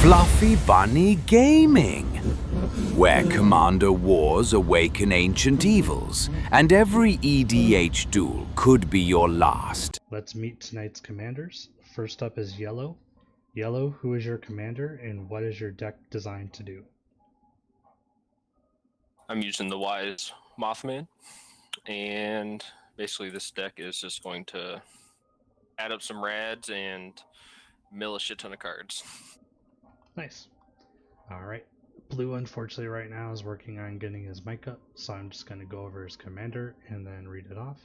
FluffyBunnyGaming, where Commander Wars awaken ancient evils, and every EDH duel could be your last. Let's meet tonight's commanders. First up is Yellow. Yellow, who is your commander, and what is your deck designed to do? I'm using the Wise Mothman, and basically this deck is just going to add up some rads and mill a shit ton of cards. Nice. Alright. Blue, unfortunately, right now is working on getting his mic up, so I'm just going to go over his commander and then read it off.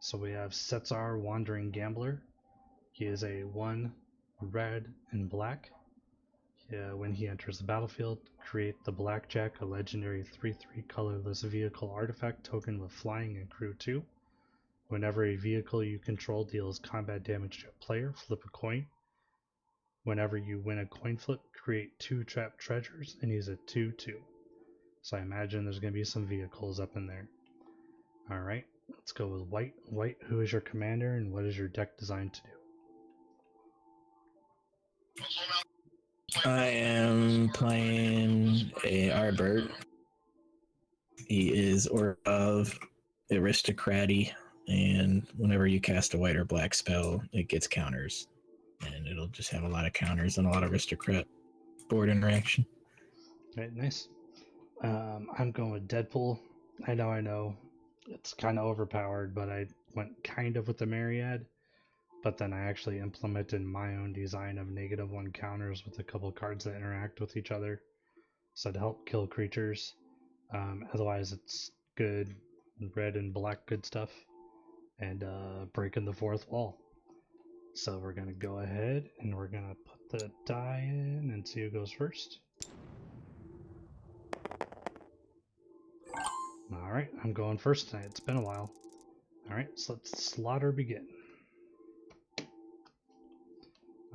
So we have Setzer, Wandering Gambler. He is a 1 red and black. When he enters the battlefield, create the Blackjack, a legendary 3/3 colorless vehicle artifact token with flying and crew 2. Whenever a vehicle you control deals combat damage to a player, flip a coin. Whenever you win a coin flip, create 2 trapped treasures, and he's a 2/2. So I imagine there's going to be some vehicles up in there. Alright, let's go with White. White, who is your commander, and what is your deck designed to do? I am playing a Ardber. He is of aristocracy, and whenever you cast a white or black spell, it gets counters. And it'll just have a lot of counters and a lot of aristocrat board interaction. Alright, nice. I'm going with Deadpool. I know. It's kind of overpowered, but I went kind of with the Myriad. But then I actually implemented my own design of -1 counters with a couple cards that interact with each other. So to help kill creatures. Otherwise, it's good red and black good stuff. And breaking the fourth wall. So we're going to go ahead and we're going to put the die in and see who goes first. Alright, I'm going first tonight. It's been a while. Alright, so let's slaughter begin.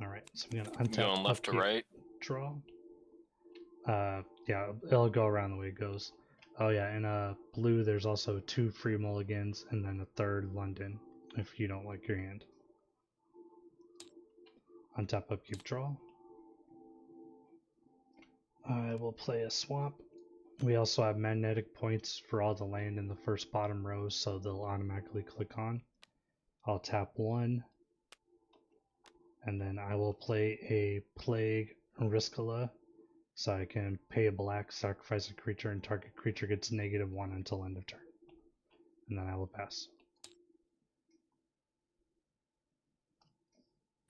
Alright, so I'm going to untap. Going left to right? Draw. Yeah, it'll go around the way it goes. Oh yeah, in blue there's also 2 free mulligans and then a 3rd London if you don't like your hand. Untap, upkeep, draw. I will play a swamp. We also have magnetic points for all the land in the first bottom row, so they'll automatically click on. I'll tap 1. And then I will play a Plague Riskala, so I can pay a black, sacrifice a creature, and target creature gets -1 until end of turn. And then I will pass.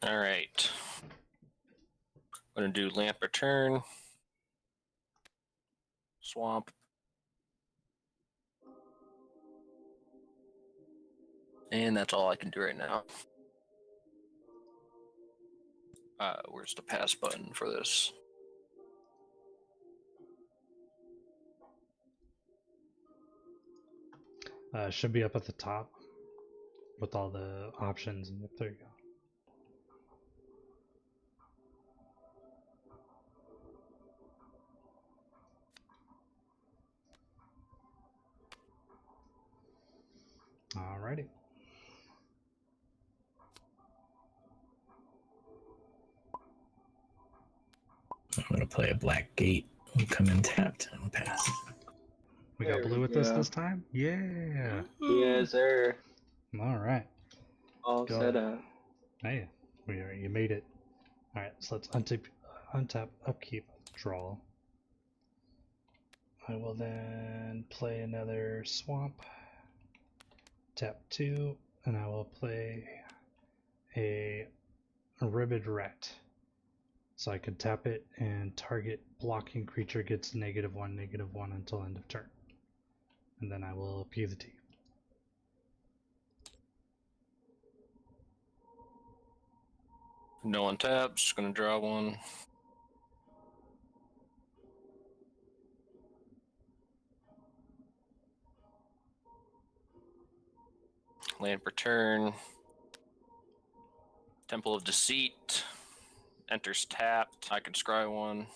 Alright. I'm going to do Lamp Return. Swamp. And that's all I can do right now. Where's the pass button for this? Should be up at the top with all the options. And there you go. Alrighty. I'm going to play a black gate. We'll come in tapped and pass. We got blue with us this time? Yeah. Yes, sir. Alright. All set up. Hey, you made it. Alright, so let's untap, upkeep, draw. I will then play another swamp. Tap 2, and I will play a ribbed rat. So I can tap it and target blocking creature gets -1 until end of turn. And then I will P the T. No untap, just going to draw 1. Lamp Return. Temple of Deceit. Enters tapped. I can scry 1.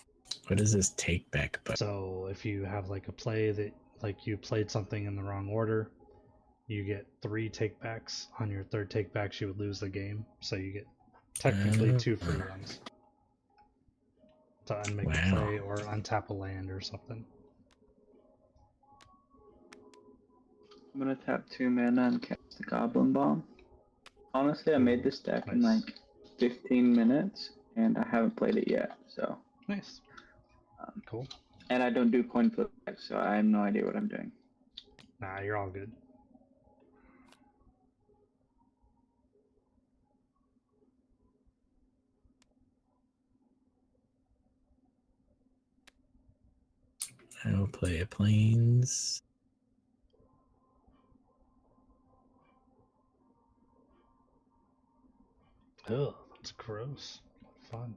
What is this take back button? So if you have like a play that like you played something in the wrong order, you get 3 takebacks. On your 3rd takebacks, you would lose the game. So you get technically 2 free ones. to unmake a Wow. play or untap a land or something. I'm gonna tap 2 mana and cast the Goblin Bomb. Honestly, I made this deck in Nice. like 15 minutes, and I haven't played it yet. So, Nice. Cool. and I don't do coin flip decks, so I have no idea what I'm doing. Nah, you're all good. I'll play a plains. Ugh, that's gross. Fun.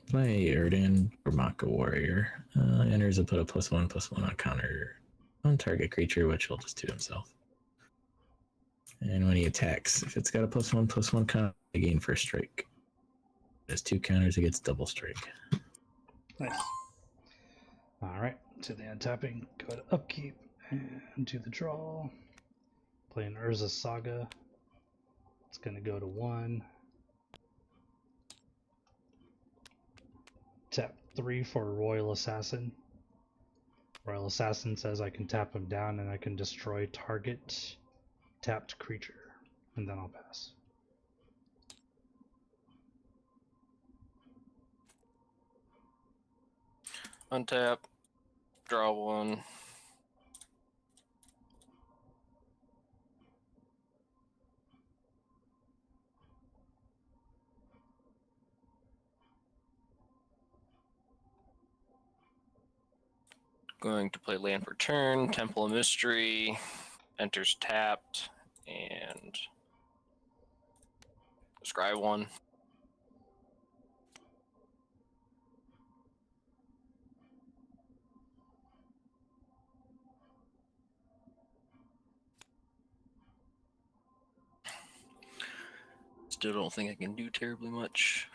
Play Erden, Ramaka Warrior. Enters and put a +1/+1 on counter on target creature, which he'll just do himself. And when he attacks, if it's got a +1/+1 counter, they gain first strike. It has 2 counters, it gets double strike. Nice. Alright, to the untapping, go to upkeep, and do the draw. Play an Urza Saga. It's gonna go to 1. Tap 3 for Royal Assassin. Royal Assassin says I can tap him down and I can destroy target tapped creature. And then I'll pass. Untap. Draw 1. Going to play land for turn. Temple of Mystery. Enters tapped. And scry 1. Still don't think I can do terribly much.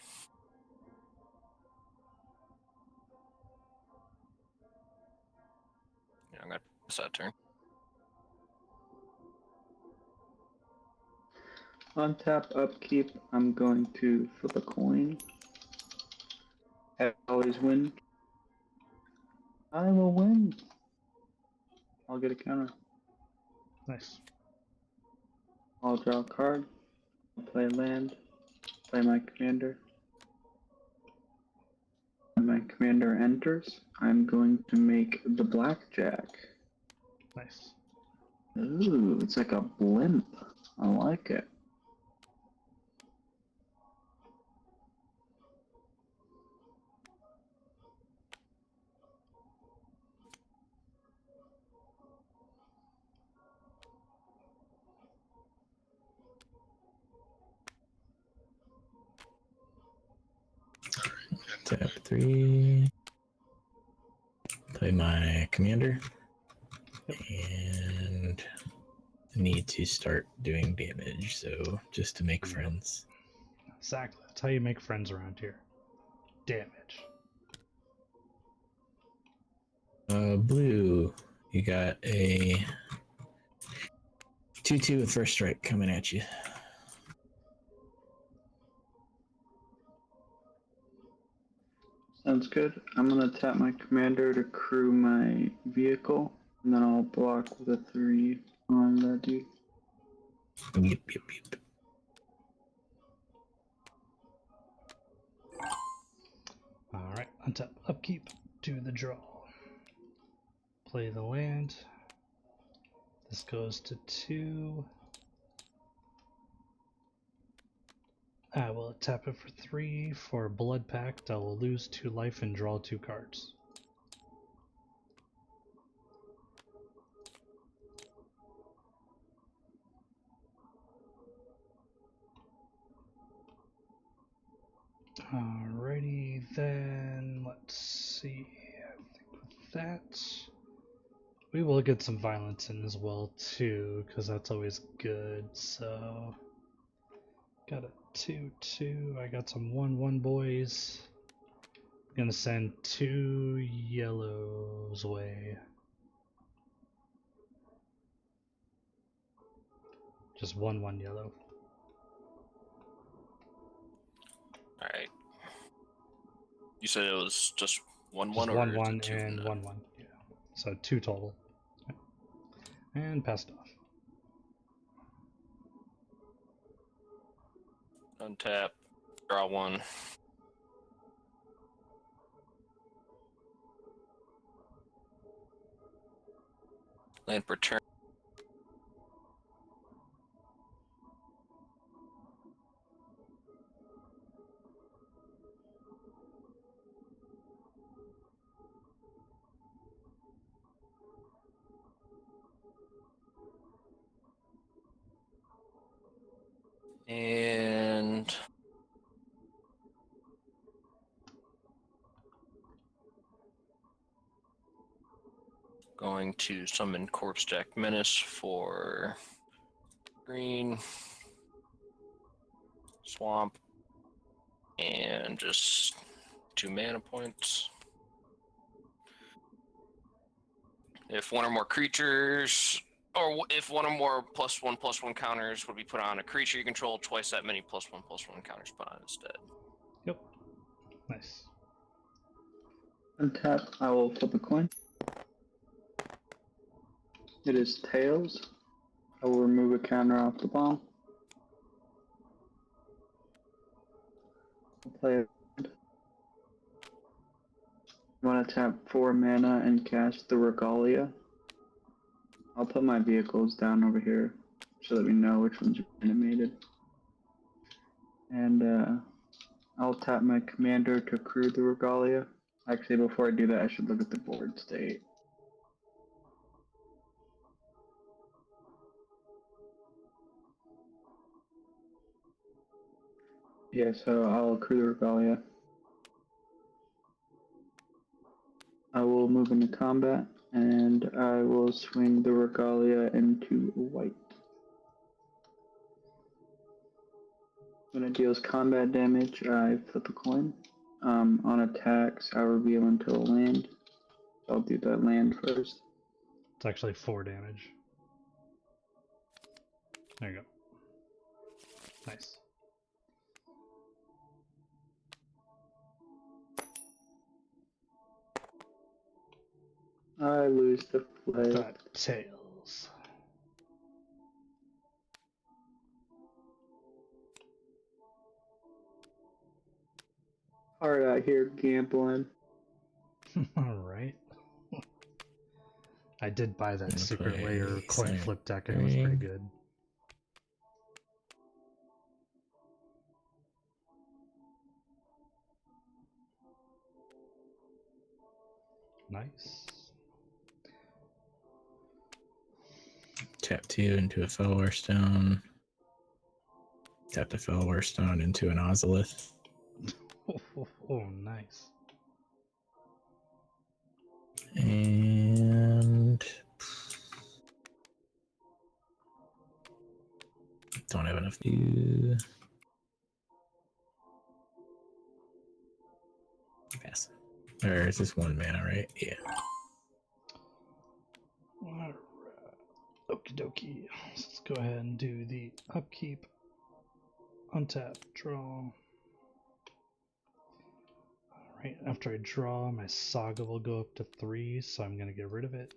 Yeah, I'm gonna pass that turn. On tap upkeep, I'm going to flip a coin. I always win. I will win. I'll get a counter. Nice. I'll draw a card. I'll play land. Play my commander. When my commander enters, I'm going to make the blackjack. Nice. Ooh, it's like a blimp. I like it. Tap 3. Play my commander. And I need to start doing damage, so just to make friends. Exactly. That's how you make friends around here. Damage. Blue, you got a 2/2 with first strike coming at you. Sounds good. I'm gonna tap my commander to crew my vehicle, and then I'll block with a 3 on that dude. Yep. Alright, untap upkeep, do the draw. Play the land. This goes to 2. I will tap it for 3 for Blood Pact. I will lose 2 life and draw 2 cards. Alrighty then, let's see. I think with that, we will get some violence in as well too, because that's always good. So, got a 2/2. I got some 1/1 boys. Gonna send 2 yellows away. Just 1/1 yellow. Alright. You said it was just one Just or one is it one two from and that? 1 1. Yeah. So 2 total. And passed off. Untap. Draw 1. Land per turn. And going to summon Corpse Jack Menace for green, swamp, and just 2 mana points. If one or more creatures, or if one or more +1/+1 counters would be put on a creature you control, twice that many +1/+1 counters put on instead. Yep. Nice. Untap, I will flip a coin. It is tails. I will remove a counter off the bomb. I'll play it. I want to tap 4 mana and cast the Regalia. I'll put my vehicles down over here so that we know which ones are animated. And I'll tap my commander to crew the Regalia. Actually, before I do that, I should look at the board state. Yeah, so I'll crew the Regalia. I will move into combat, and I will swing the Regalia into white. When it deals combat damage, I flip a coin. On attacks, I reveal until a land. So I'll do that land first. It's actually 4 damage. There you go. Nice. I lose the flag. Got tails. Hard out here gambling. Alright. I did buy that Gonna secret play layer coin Snare flip deck and it was pretty Ring. good. Nice. Tap 2 into a Fellwar Stone. Tap the Fellwar Stone into an Ozolith. Oh, nice. And don't have enough to pass. Or is this 1 mana, right? Yeah. Alright. Okie dokie. Let's go ahead and do the upkeep. Untap, draw. Alright, after I draw, my saga will go up to 3, so I'm going to get rid of it.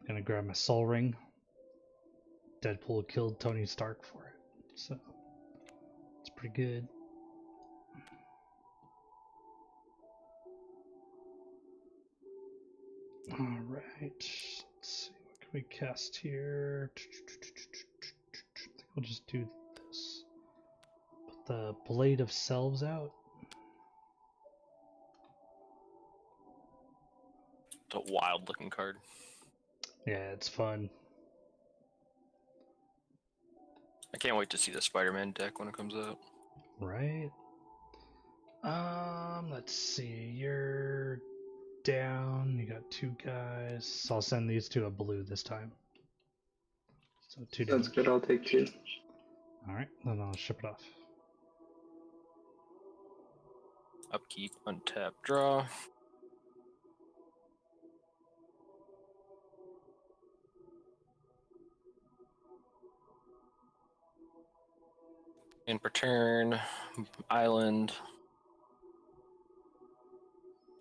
Gonna grab my soul ring. Deadpool killed Tony Stark for it, so it's pretty good. Alright, let's see, what can we cast here? I think we'll just do this. Put the Blade of Selves out. It's a wild looking card. Yeah, it's fun. I can't wait to see the Spider-Man deck when it comes out. Right? Let's see. You're down. You got 2 guys. So I'll send these to a blue this time. So 2 damage. That's good, I'll take 2. Alright, then I'll ship it off. Upkeep, untap, draw. And per turn, island.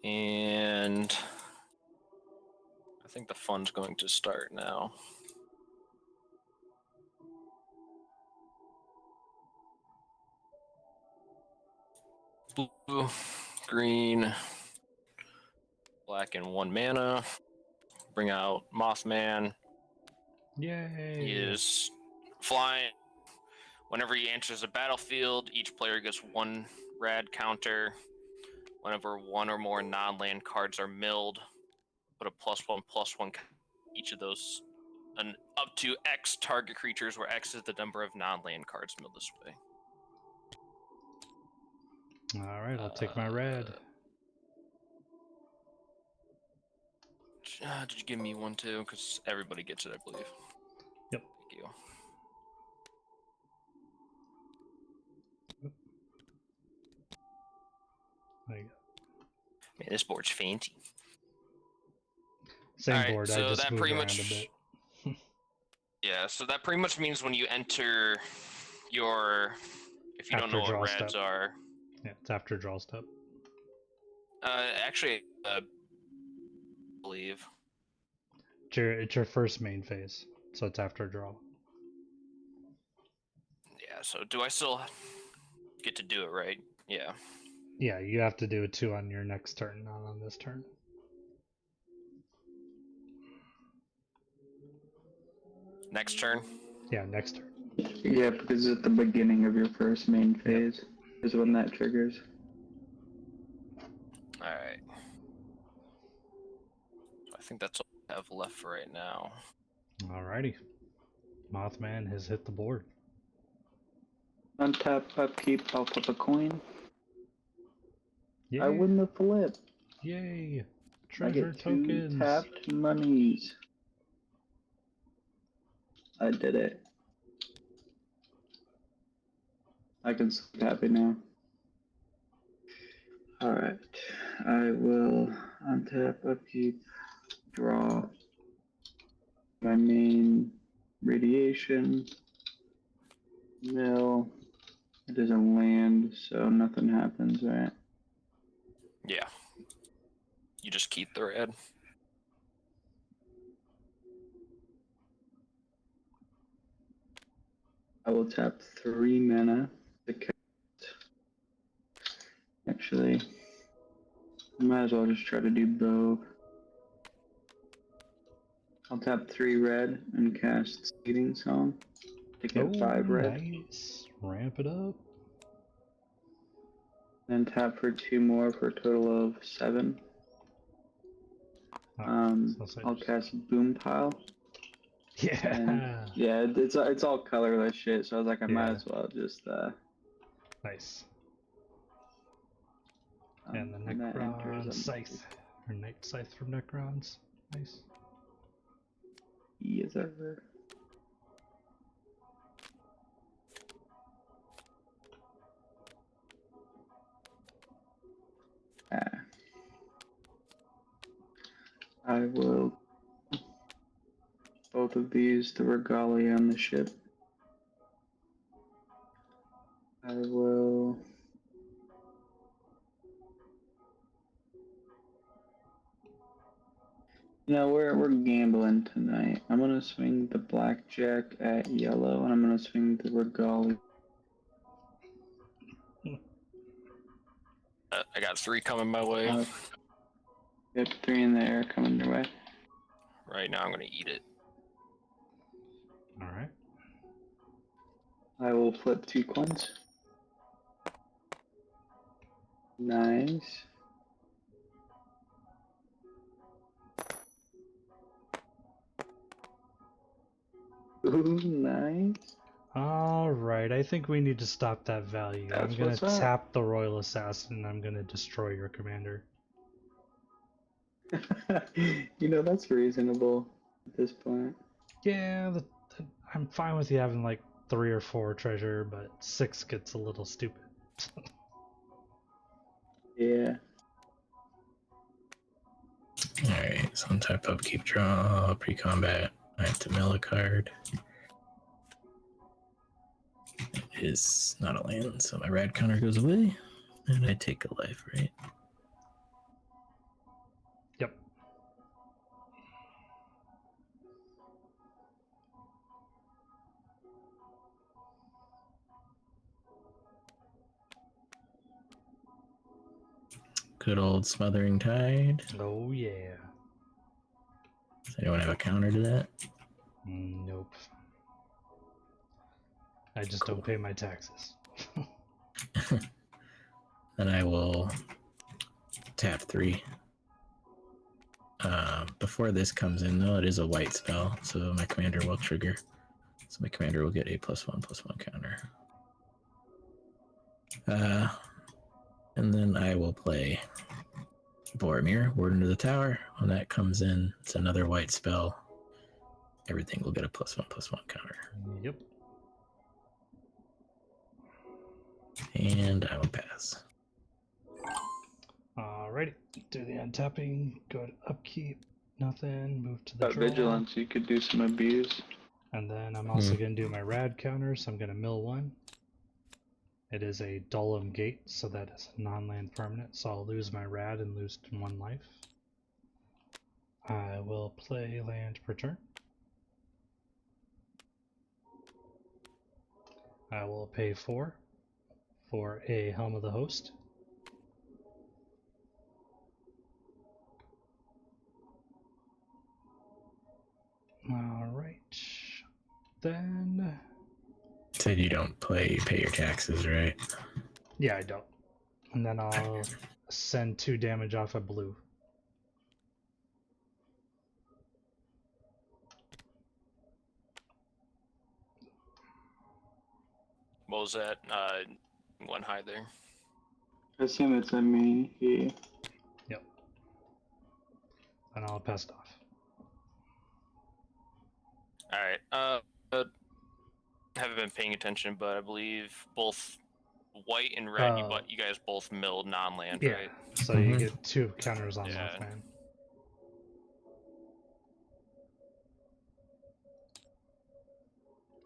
And I think the fun's going to start now. Blue, green, black, and 1 mana. Bring out Mothman. Yay! He is flying. Whenever he enters the battlefield, each player gets 1 rad counter. Whenever 1 or more non-land cards are milled, put a +1/+1 each of those, and up to X target creatures, where X is the number of non-land cards milled this way. Alright, I'll take my red. Did you give me 1 too? Because everybody gets it, I believe. Yep. Thank you. There you go. Man, this board's fancy. Same Alright, board, I so just that moved pretty around much, a bit. yeah, so that pretty much means when you enter your, if you don't After know what draw rads step. are, Yeah, it's after draw step. actually, believe. It's your first main phase, so it's after draw. Yeah, so do I still get to do it, right? Yeah. Yeah, you have to do it 2 on your next turn, not on this turn. Next turn? Yeah, next turn. Yeah, because at the beginning of your first main phase is when that triggers. Alright. So I think that's all I have left for right now. Alrighty. Mothman has hit the board. Untap, upkeep, I'll flip a coin. Yay! I win the flip. Yay! I Treasure get 2 tokens! tapped monies. I did it. I can sleep happy now. Alright. I will untap, upkeep, draw my main radiation. Mill. It doesn't land, so nothing happens, right? Yeah. You just keep the red. I will tap 3 mana to cast. Actually, I might as well just try to do both. I'll tap 3 red and cast Speeding Song to get 5 red. Nice. Ramp it up. Then tap for 2 more for a total of 7. I'll cast Boom Pile. Yeah. And yeah, it's all colorless shit, so I was like, I might Yeah. as well just Nice. And the that enters Necron Scythe. Or Night Scythe from Necrons. Nice. Yes, sir. I will both of these the regalia on the ship. I will we're gambling tonight. I'm gonna swing the blackjack at yellow and I'm gonna swing the regalia. I got 3 coming my way. Yep, 3 in the air coming your way. Right now I'm going to eat it. Alright. I will flip 2 coins. Nice. Ooh, nice. Alright, I think we need to stop that value. That's I'm gonna what's up. tap the Royal Assassin and I'm gonna destroy your commander. That's reasonable at this point. Yeah, I'm fine with you having like 3 or 4 treasure, but 6 gets a little stupid. Yeah. Alright, so untap upkeep draw, pre-combat. I have to mill a card. It is not a land, so my rad counter goes away, and I take a life, right? Yep. Good old Smothering Tide. Oh yeah. Does anyone have a counter to that? Nope. I just don't pay my taxes. Then I will tap 3. Before this comes in, though, it is a white spell, so my commander will trigger. So my commander will get a +1/+1 counter. And then I will play Boromir, Warden of the Tower. When that comes in, it's another white spell. Everything will get a +1/+1 counter. Yep. And I will pass. Alrighty. Do the untapping. Go to upkeep. Nothing. Move to the Got draw. vigilance, you could do some abuse. And then I'm also going to do my rad counter, so I'm going to mill 1. It is a Dullum Gate, so that is a non-land permanent, so I'll lose my rad and lose 1 life. I will play land per turn. I will pay 4 for a Helm of the Host. Alright. Then... Said you don't pay your taxes, right? Yeah, I don't. And then I'll send 2 damage off a blue. What was that? One high there. I assume it's on me. Yeah. Yep. And I'll pass it off. Alright, haven't been paying attention, but I believe both white and red, you guys both milled non-land, Yeah. right? So you get 2 counters on Yeah. Mothman.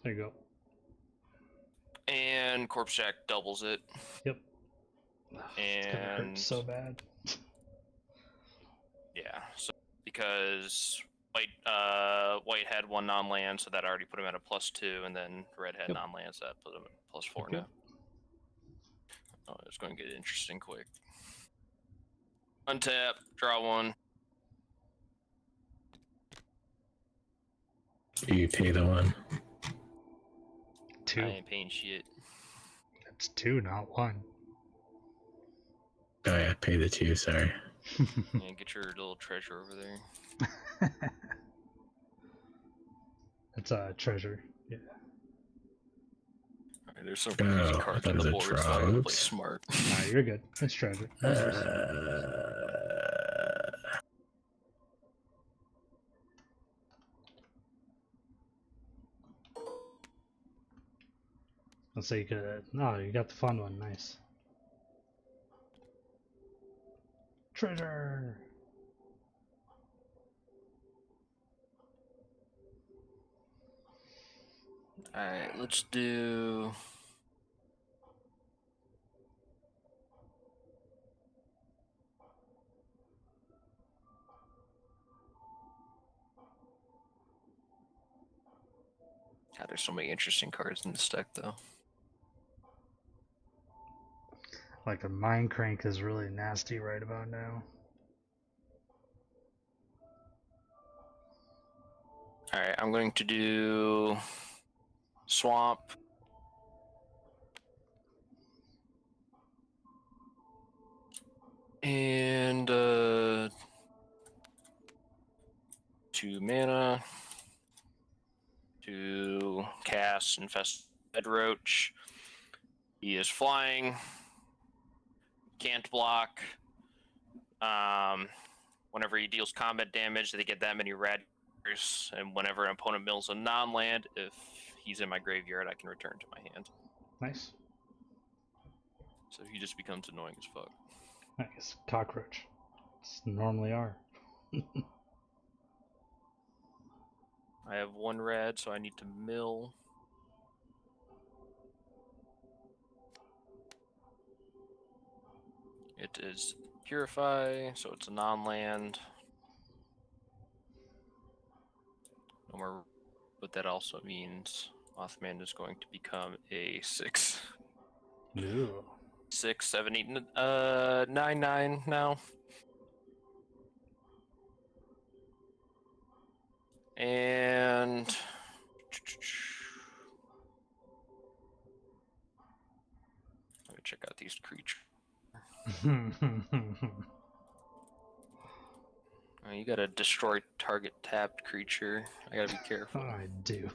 There you go. And Corpse Jack doubles it. Yep. It's gonna hurt And so bad. yeah, so because white had 1 non-land, so that already put him at a +2, and then red had Yep. non-land, so that put him at +4 Okay. now. Oh, it's going to get interesting quick. Untap, draw 1. You pay the 1. 2. I ain't paying shit. That's 2, not 1. Oh yeah, pay the 2, sorry. Yeah, get your little treasure over there. It's a treasure. Yeah. Alright, there's some crazy Oh, cards that on was the a board, so I gotta play trout. smart. Nah, you're good. It's treasure. No worries. Let's say you could. No, you got the fun one. Nice. Treasure. Alright, let's do... God, there's so many interesting cards in this deck, though. Like a Mind Crank is really nasty right about now. Alright, I'm going to do... Swamp. And, 2 mana to cast Infested Roach. He is flying. Can't block. Whenever he deals combat damage, they get that many radicals, and whenever an opponent mills a non-land, if he's in my graveyard, I can return to my hand. Nice. So he just becomes annoying as fuck. Nice. Cockroach. It's normally are. I have 1 red, so I need to mill. It is Purify, so it's a non-land. No more, but that also means Mothman is going to become a 6. Ew. 6, 7, 8, 9 now. And let me check out these creatures. You gotta destroy target tapped creature. I gotta be careful. I do.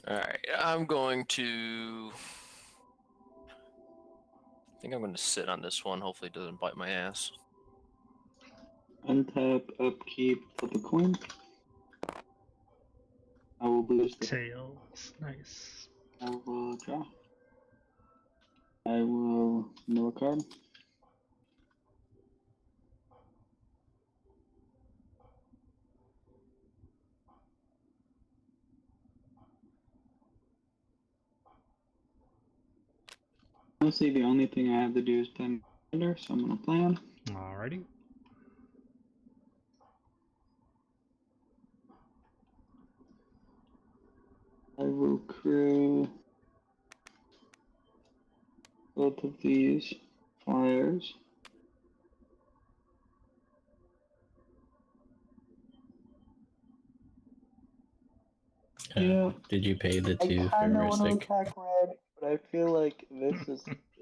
Alright, I'm going to... I think I'm going to sit on this one. Hopefully it doesn't bite my ass. Untap, upkeep, flip a coin. I will boost the Tails. Nice. I will draw. I will mill a card. Honestly, the only thing I have to do is plan calendar, so I'm gonna plan. Alrighty. I will crew both of these flyers. Yeah. Did you pay the I 2 for kind of want to Mystic? attack red, but I feel like this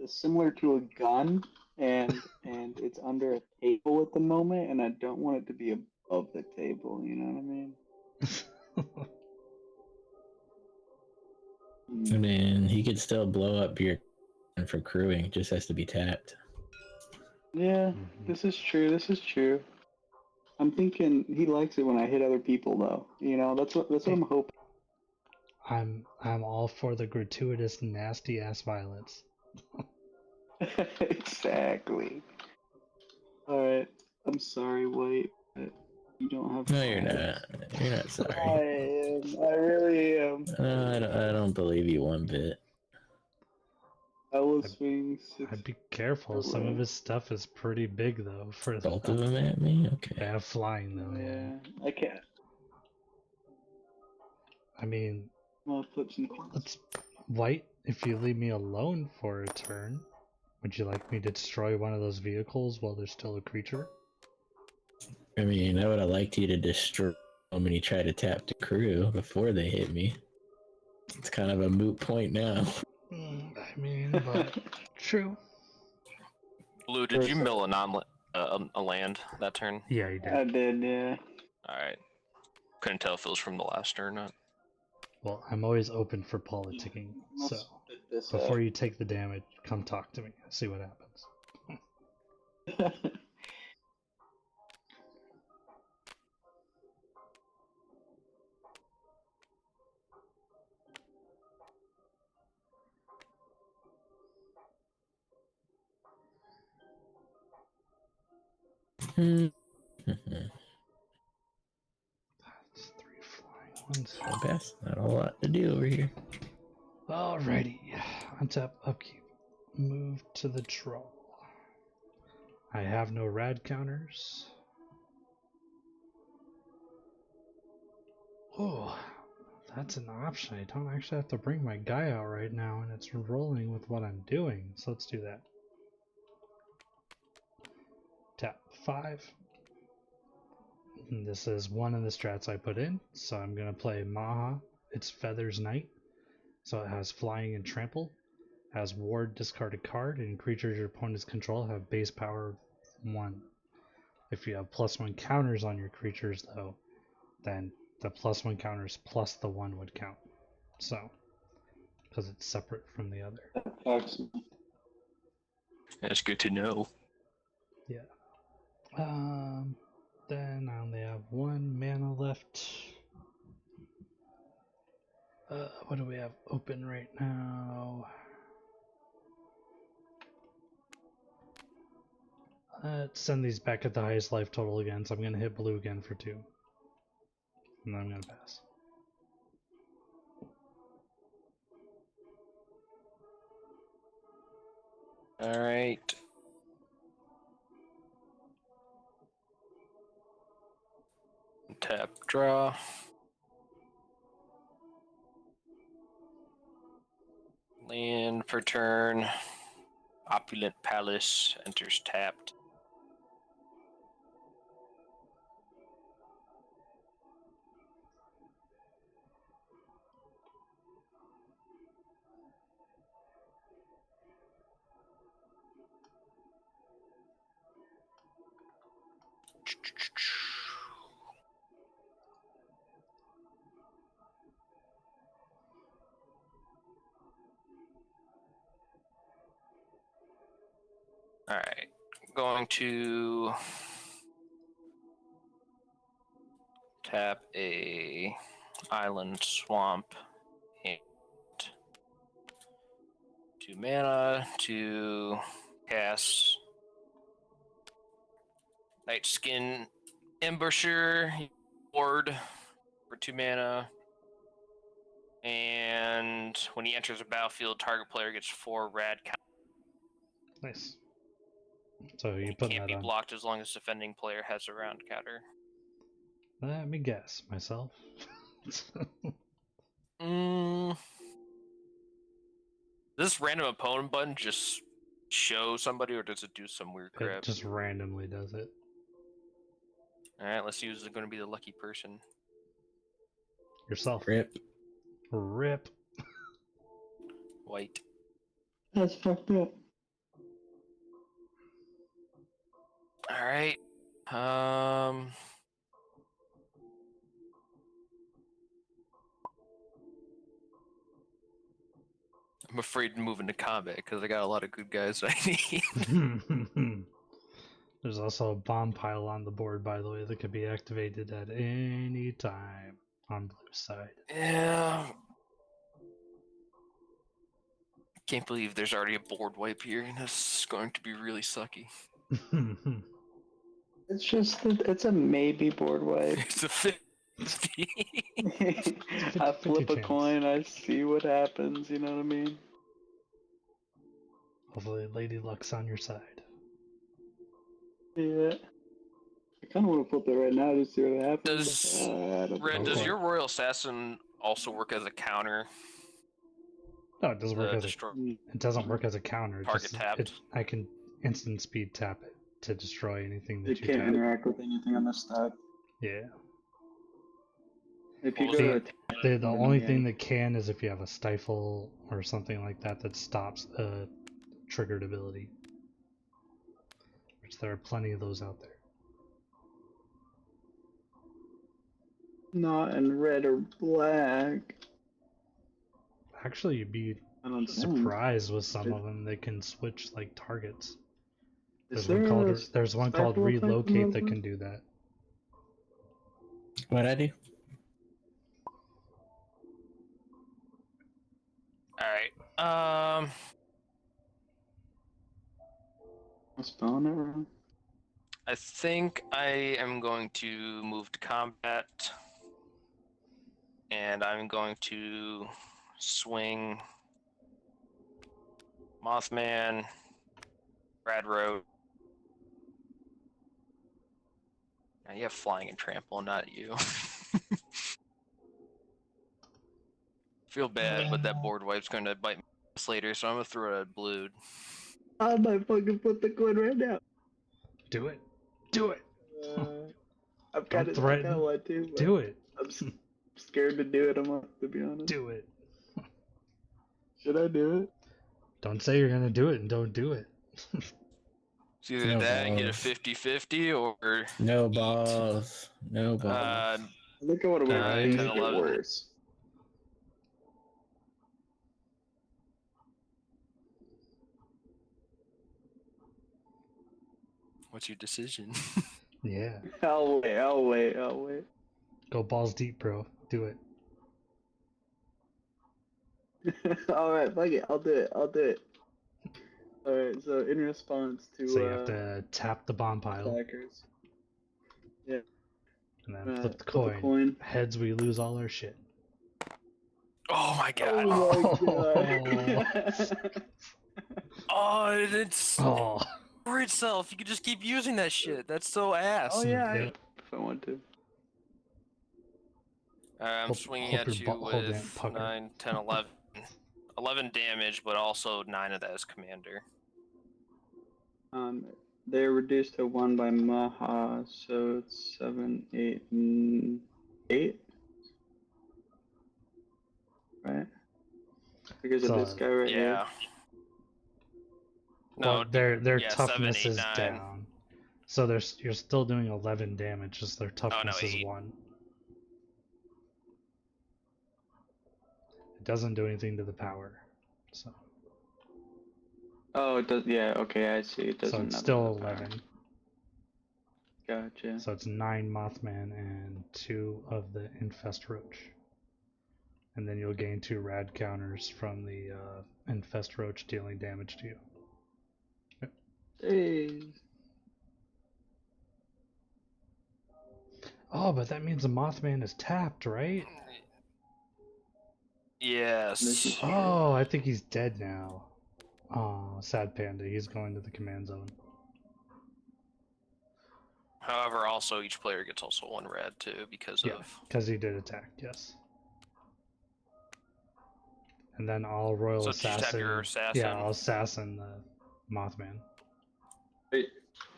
is similar to a gun, and it's under a table at the moment, and I don't want it to be above the table. You know what I mean? I mean, he could still blow up your for crewing. Just has to be tapped. Yeah, Mhm. this is true. This is true. I'm thinking he likes it when I hit other people, though. You know, that's what I'm hoping. I'm all for the gratuitous nasty ass violence. Exactly. All right. I'm sorry, White, but you don't have. No, you're flyers. not. You're not I sorry. am. I really am. I don't believe you one bit. I will I'd- swing 6 I'd be careful. Some of his stuff is pretty big though. For Both of them at me? Okay. yeah, flying though. Yeah. I can't. I mean, I'm gonna flip some coins. let's White. If you leave me alone for a turn, would you like me to destroy one of those vehicles while there's still a creature? I mean, I would have liked you to destroy them when you try to tap the crew before they hit me. It's kind of a moot point now. I mean, but true. Blue, did you mill a land that turn? Yeah, you did. I did, yeah. Alright. Couldn't tell if it was from the last turn or not. Well, I'm always open for politicking, I'll so spit this before you take the damage, come talk to me. See what happens. That's 3 flying ones. Best, not a whole lot to do over here. Alrighty. Untap, upkeep. Move to the draw. I have no rad counters. Oh, that's an option. I don't actually have to bring my guy out right now, and it's rolling with what I'm doing. So let's do that. Tap 5. And this is one of the strats I put in, so I'm going to play Maha. It's Feathers Knight, so it has flying and trample. Has ward, discard a card, and creatures your opponents control have base power 1. If you have +1 counters on your creatures, though, then the +1 counters plus the 1 would count. So, because it's separate from the other. That's good to know. Yeah. Then I only have 1 mana left. What do we have open right now? Let's send these back at the highest life total again, so I'm gonna hit blue again for 2. And then I'm gonna pass. Alright. Tap, draw. Land per turn. Opulent Palace enters tapped. Alright. Going to tap a island swamp and 2 mana to cast Night Skin Embusher Ward for 2 mana. And when he enters a battlefield, target player gets 4 rad count. Nice. So you He put can't that be on. blocked as long as defending player has a round counter. Let me guess myself. This random opponent button just show somebody, or does it do some weird crap? It just randomly does it. Alright, let's see who's going to be the lucky person. Yourself. Rip. Rip. White. That's fucked up. Alright. I'm afraid to move into combat because I got a lot of good guys I need. There's also a bomb pile on the board, by the way, that could be activated at any time on blue side. Yeah. Can't believe there's already a board wipe here, and this is going to be really sucky. It's just it's a maybe board wipe. It's a 50. I flip a chance. coin, I see what happens, you know what I mean? Hopefully Lady Luck's on your side. Yeah. I kind of want to flip it right now to see what happens. Does I don't Red? know. Does your Royal Assassin also work as a counter? No, it doesn't work as Destroy it doesn't work as a counter. It target just, tapped. I can instant speed tap it to destroy anything You that you can't tap. interact with anything on the stack. Yeah. If you What go was to The only thing that can is if you have a stifle or something like that that stops a triggered ability. Which there are plenty of those out there. not in red or black. Actually, you'd be I don't think. surprised with some of them. They can switch like targets. Is There's one called stifle effect in relocate those that ones? can do that. What'd I do? Alright. I'm spelling it wrong. I think I am going to move to combat. And I'm going to swing Mothman, Brad Road. Now you have flying and trample, not you. Feel bad, but that board wipe's going to bite me later, so I'm going to throw it at blue. I might fucking flip the coin right now. Do it. Do it. I've got Don't it. I threaten. kind of want to. But Do it. I'm scared to do it. To be honest. Do it. Should I do it? Don't say you're gonna do it and don't do it. It's either No that and get a balls. 50-50 or No balls. No balls. I think I want to wait Nine, for things 10, to get 11. worse. what's your decision? Yeah. I'll wait. Go balls deep, bro. Do it. Alright, fuck it. I'll do it. I'll do it. Alright, so in response to So you have to tap the bomb pile attackers. Yeah. and then flip the flip a coin. coin. Heads, we lose all our shit. Oh my god. Oh my god. Oh, it's Oh. for itself. You could just keep using that shit. That's so ass. Oh yeah, Yep. if I want to. I'm Hope- swinging hope at your you butthole didn't with pucker. 9, 10, 11. 11 damage, but also 9 of that as commander. They're reduced to 1 by Maha, so it's 7, 8, and 8. Right? Because of this So- guy right here. Yeah. No, Well, their yeah, toughness 7, 8, is 9. down. So you're still doing 11 damage, just their toughness is 8. 1. It doesn't do anything to the power. So Oh, it does. Yeah, okay, I see. It doesn't. it's have still the power. 11. Gotcha. So it's 9 Mothman and 2 of the Infest Roach. And then you'll gain 2 rad counters from the Infest Roach dealing damage to you. Hey. Oh, but that means the Mothman is tapped, right? Yes. Oh, I think he's dead now. Oh, sad panda. He's going to the command zone. However, also each player gets also 1 red too because Yeah, of. because he did attack, yes. And then I'll Royal So did you tap Assassin. your assassin? Yeah, I'll Assassin the Mothman.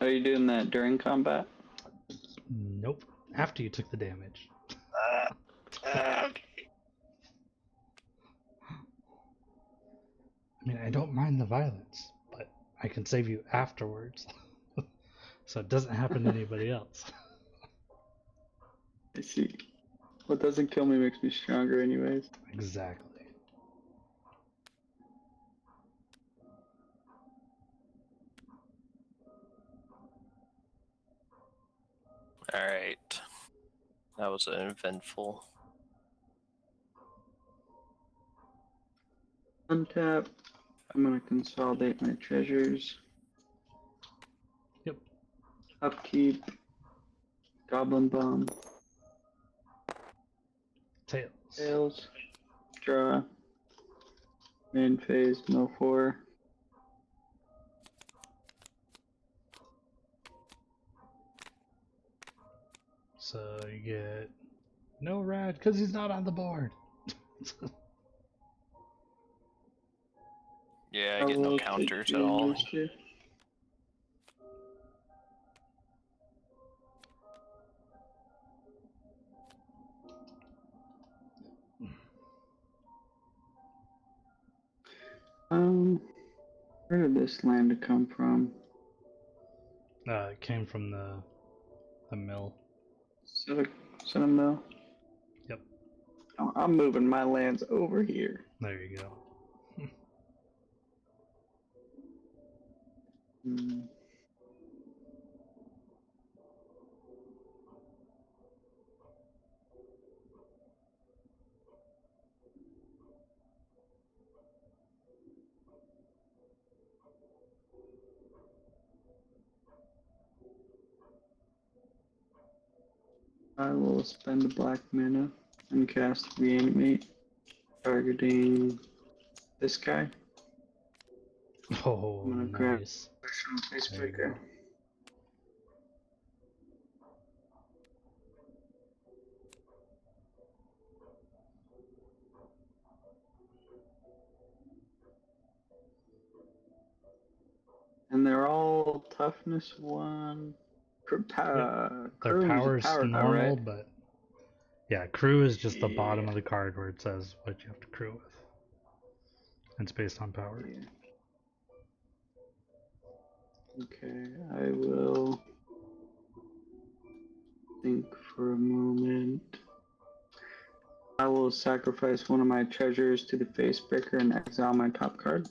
Are you doing that during combat? Nope. After you took the damage. Okay. I mean, I don't mind the violence, but I can save you afterwards. So it doesn't happen to anybody else. I see. What doesn't kill me makes me stronger, anyways. Exactly. Alright. That was an eventful. Untap. I'm gonna consolidate my treasures. Yep. Upkeep. Goblin Bomb. Tails. Tails. Draw. Main phase, no 4. So you get no rad because he's not on the board. Yeah, I get no will counters take at the all. initiative. Where did this land come from? It came from the mill. Cinnamon. Yep. I'm moving my lands over here. There you go. Hmm. I will spend a black mana and cast Reanimate, targeting this guy. Oh, I'm gonna grab nice. some face There you breaker. go. And they're all toughness 1. Their Crew is a power's power card, normal, right? but yeah, crew is just the bottom Yeah. of the card where it says what you have to crew with. It's based on power. Yeah. Okay, I will think for a moment. I will sacrifice one of my treasures to the face breaker and exile my top card.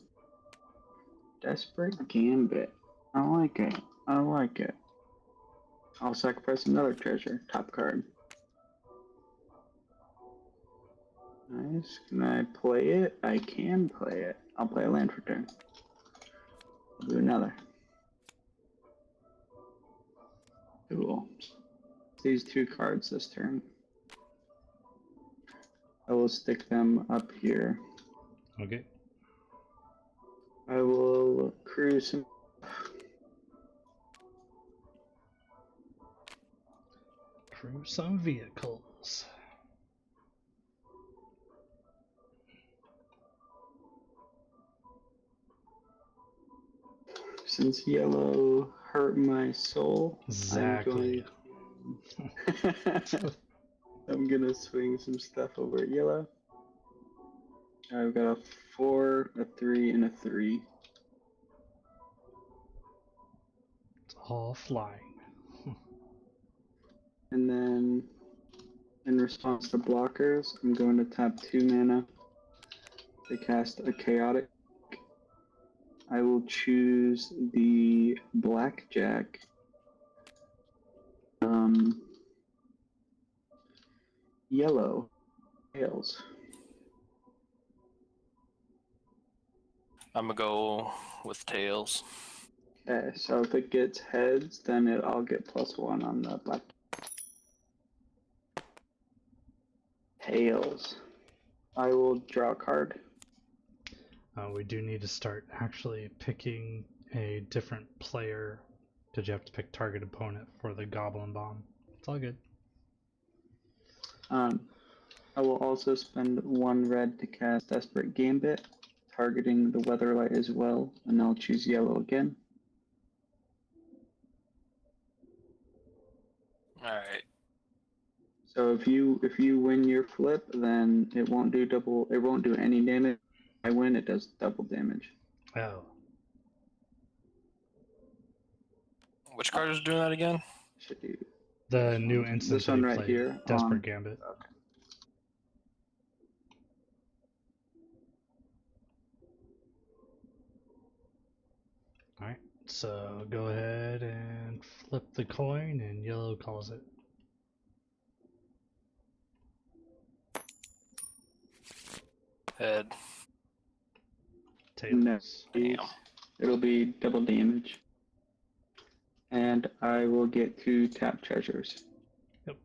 Desperate Gambit. I like it. I like it. I'll sacrifice another treasure, top card. Nice. Can I play it? I can play it. I'll play a land for turn. I'll do another. Cool. These 2 cards this turn. I will stick them up here. Okay. I will crew some. Crew some vehicles. Since yellow hurt my soul, Exactly. I'm gonna swing some stuff over at yellow. I've got a 4, a 3, and a 3. It's all flying. And then, in response to blockers, I'm going to tap 2 mana to cast a chaotic. I will choose the blackjack. Yellow tails. I'm gonna go with tails. Okay, so if it gets heads, then I'll get +1 on the black. Tails. I will draw a card. We do need to start actually picking a different player because you have to pick target opponent for the Goblin Bomb. It's all good. I will also spend 1 red to cast Desperate Gambit, targeting the Weatherlight as well, and I'll choose yellow again. Alright. So if you win your flip, then it won't do any damage. If I win, it does double damage. Oh, Which card is doing that again? Should do the new instant this one that right played, here. Desperate Gambit. Okay. Alright, so go ahead and flip the coin and yellow calls it. Head. Tails. Damn. It'll be double damage. And I will get 2 tap treasures. Yep.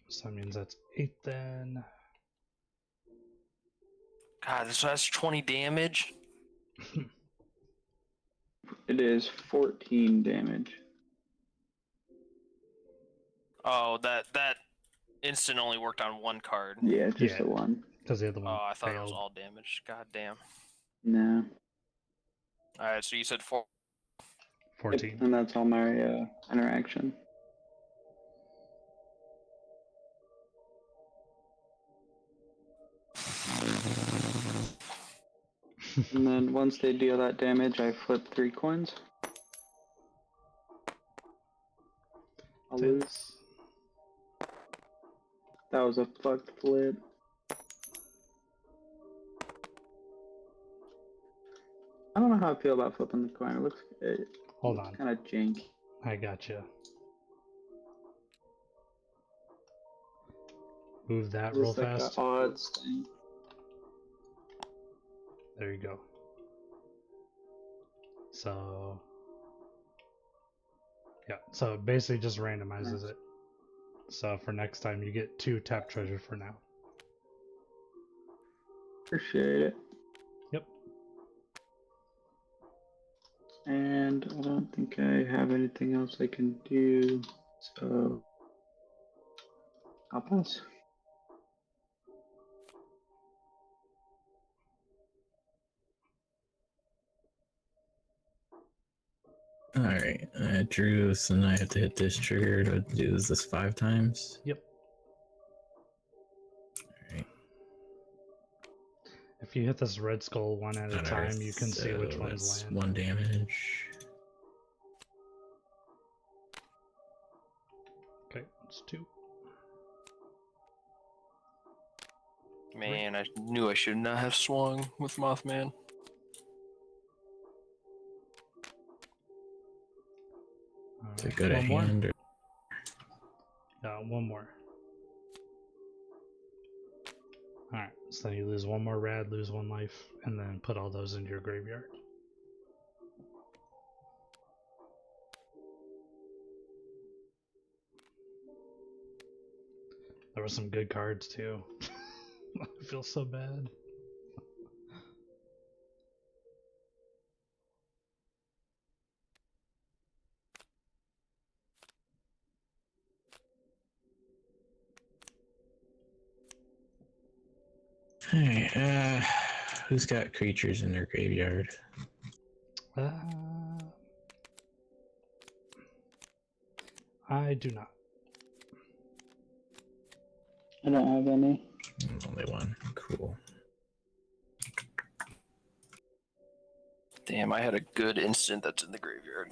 So that means that's 8 then. God, so that's 20 damage? It is 14 damage. Oh, that instant only worked on 1 card. Yeah, just Yeah. the one. Because the other one Oh, I thought it was failed. all damage. God damn. No. Alright, so you said 4. 14. Yep, and that's all my interaction. And then once they deal that damage, I flip 3 coins. I'll lose. Tails. That was a fucked flip. I don't know how I feel about flipping the coin. It looks Hold on. kind of janky. I gotcha. Move that real It's like fast. an odds thing. There you go. So, yeah, so it basically just randomizes it. So for next time, you get 2 tap treasure for now. Appreciate it. Yep. And I don't think I have anything else I can do, so I'll pass. Alright, I drew, so now I have to hit this trigger to do this 5 times. Yep. Alright. If you hit this red skull one at a On time, Earth, you can see so which ones that's land. 1 damage. Okay, it's 2. Man, I knew I should not have swung with Mothman. To go to one more. hand or One more. Alright, so then you lose one more rad, lose one life, and then put all those into your graveyard. There were some good cards too. I feel so bad. Alright, who's got creatures in their graveyard? I do not. I don't have any. Only one. Cool. Damn, I had a good instant that's in the graveyard.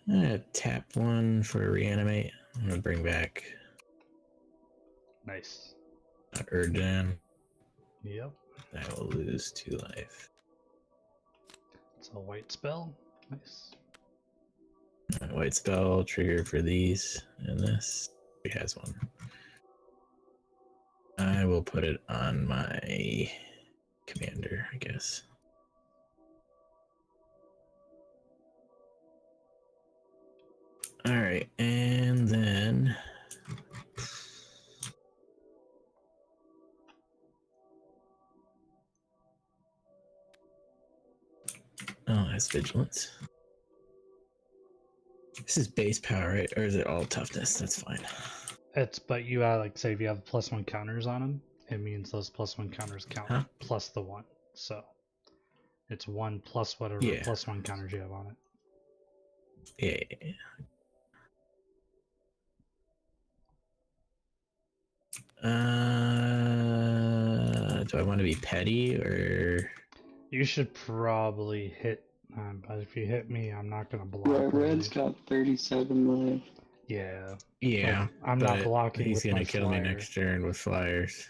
I'm gonna tap one for reanimate. I'm gonna bring back Nice. Urdan. Yep. I will lose 2 life. It's a white spell. Nice. White spell trigger for these and this. He has one. I will put it on my commander, I guess. Alright, and then oh, that's vigilance. This is base power, right? Or is it all toughness? That's fine. It's but you like say if you have +1 counters on them, it means those +1 counters count plus the 1. So it's 1 plus whatever +1 counters you have on it. Yeah. Do I want to be petty or? You should probably hit. But if you hit me, I'm not gonna block. Yeah, Red's got 37 life. Yeah. Yeah, like, I'm not blocking. He's with gonna my kill flyer. me next turn with flyers.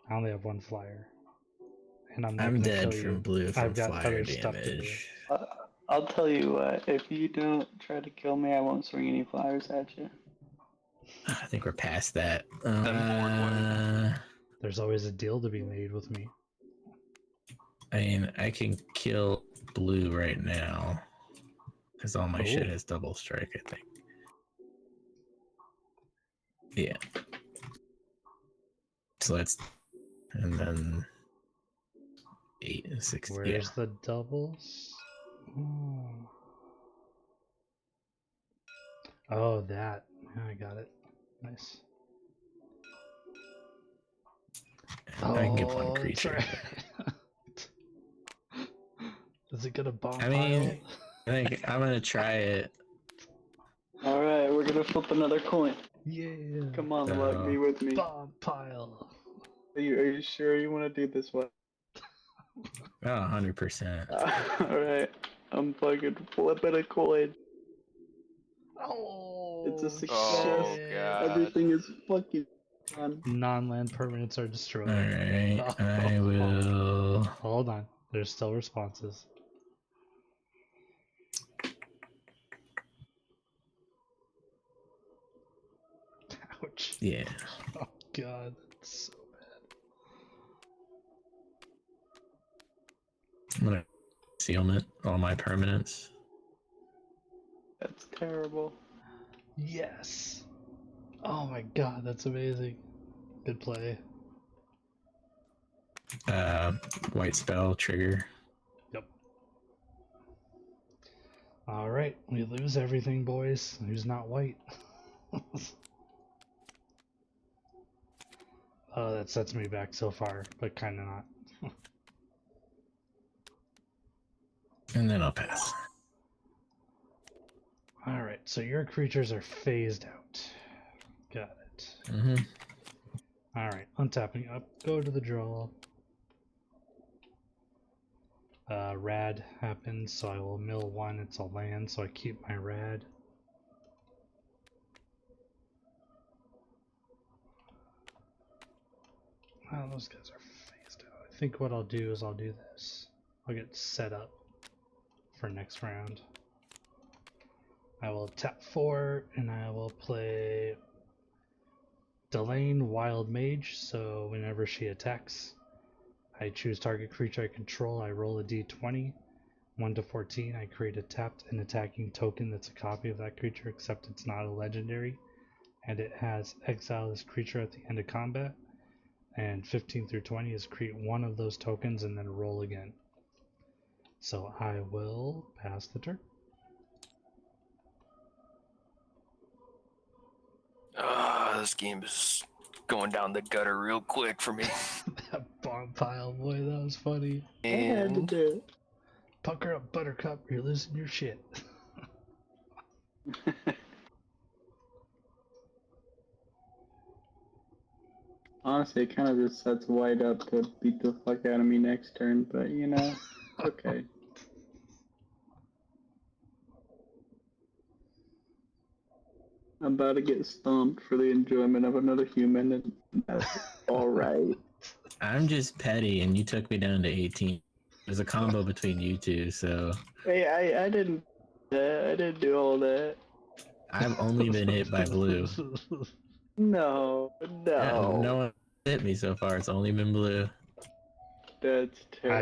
I only have 1 flyer, and I'm I'm gonna dead kill from you. blue from I've got flyer other stuff to do. damage. I'll tell you what, if you don't try to kill me, I won't swing any flyers at you. I think we're past that. There's always a deal to be made with me. I mean, I can kill blue right now because all my shit has double strike, I think. Yeah. So that's and then 8 and 6. Where's the doubles? Oh, that. Yeah, I got it. Nice. I can get 1 creature. Right. Is it gonna bomb? I mean, I think I'm gonna try it. Alright, we're gonna flip another coin. Yeah. Come on, Luck, be with me. Bomb pile. Are you sure you want to do this one? Oh, 100%. Alright, I'm fucking flipping a coin. Oh, It's a success. Oh, God. Everything is fucking done. Non-land permanents are destroyed. Alright, I will. Hold on. There's still responses. Ouch. Yeah. Oh, God. That's so bad. I'm gonna sealment all my permanents. That's terrible. Yes. Oh my God, that's amazing. Good play. White spell trigger. Yep. All right, we lose everything, boys. Who's not white? Oh, that sets me back so far, but kind of not. And then I'll pass. All right, so your creatures are phased out. Got it. Mm-hmm. Alright, untapping up. Go to the draw. Rad happens, so I will mill 1. It's a land, so I keep my rad. Oh, those guys are phased out. I think what I'll do is I'll do this. I'll get set up for next round. I will tap 4 and I will play Delane Wild Mage, so whenever she attacks, I choose target creature I control, I roll a d20. 1 to 14, I create a tapped and attacking token that's a copy of that creature, except it's not a legendary, and it has exile this creature at the end of combat. And 15 through 20 is create one of those tokens and then roll again. So I will pass the turn. This game is going down the gutter real quick for me. That bomb pile, boy, that was funny. And Pucker up, Buttercup, you're losing your shit. Honestly, it kind of just sets White up to beat the fuck out of me next turn, but you know, okay. I'm about to get stomped for the enjoyment of another human, and that's alright. I'm just petty, and you took me down to 18. There's a combo between you two, so Hey, I didn't do all that. I've only been hit by blue. No. No one hit me so far. It's only been blue. That's terrible.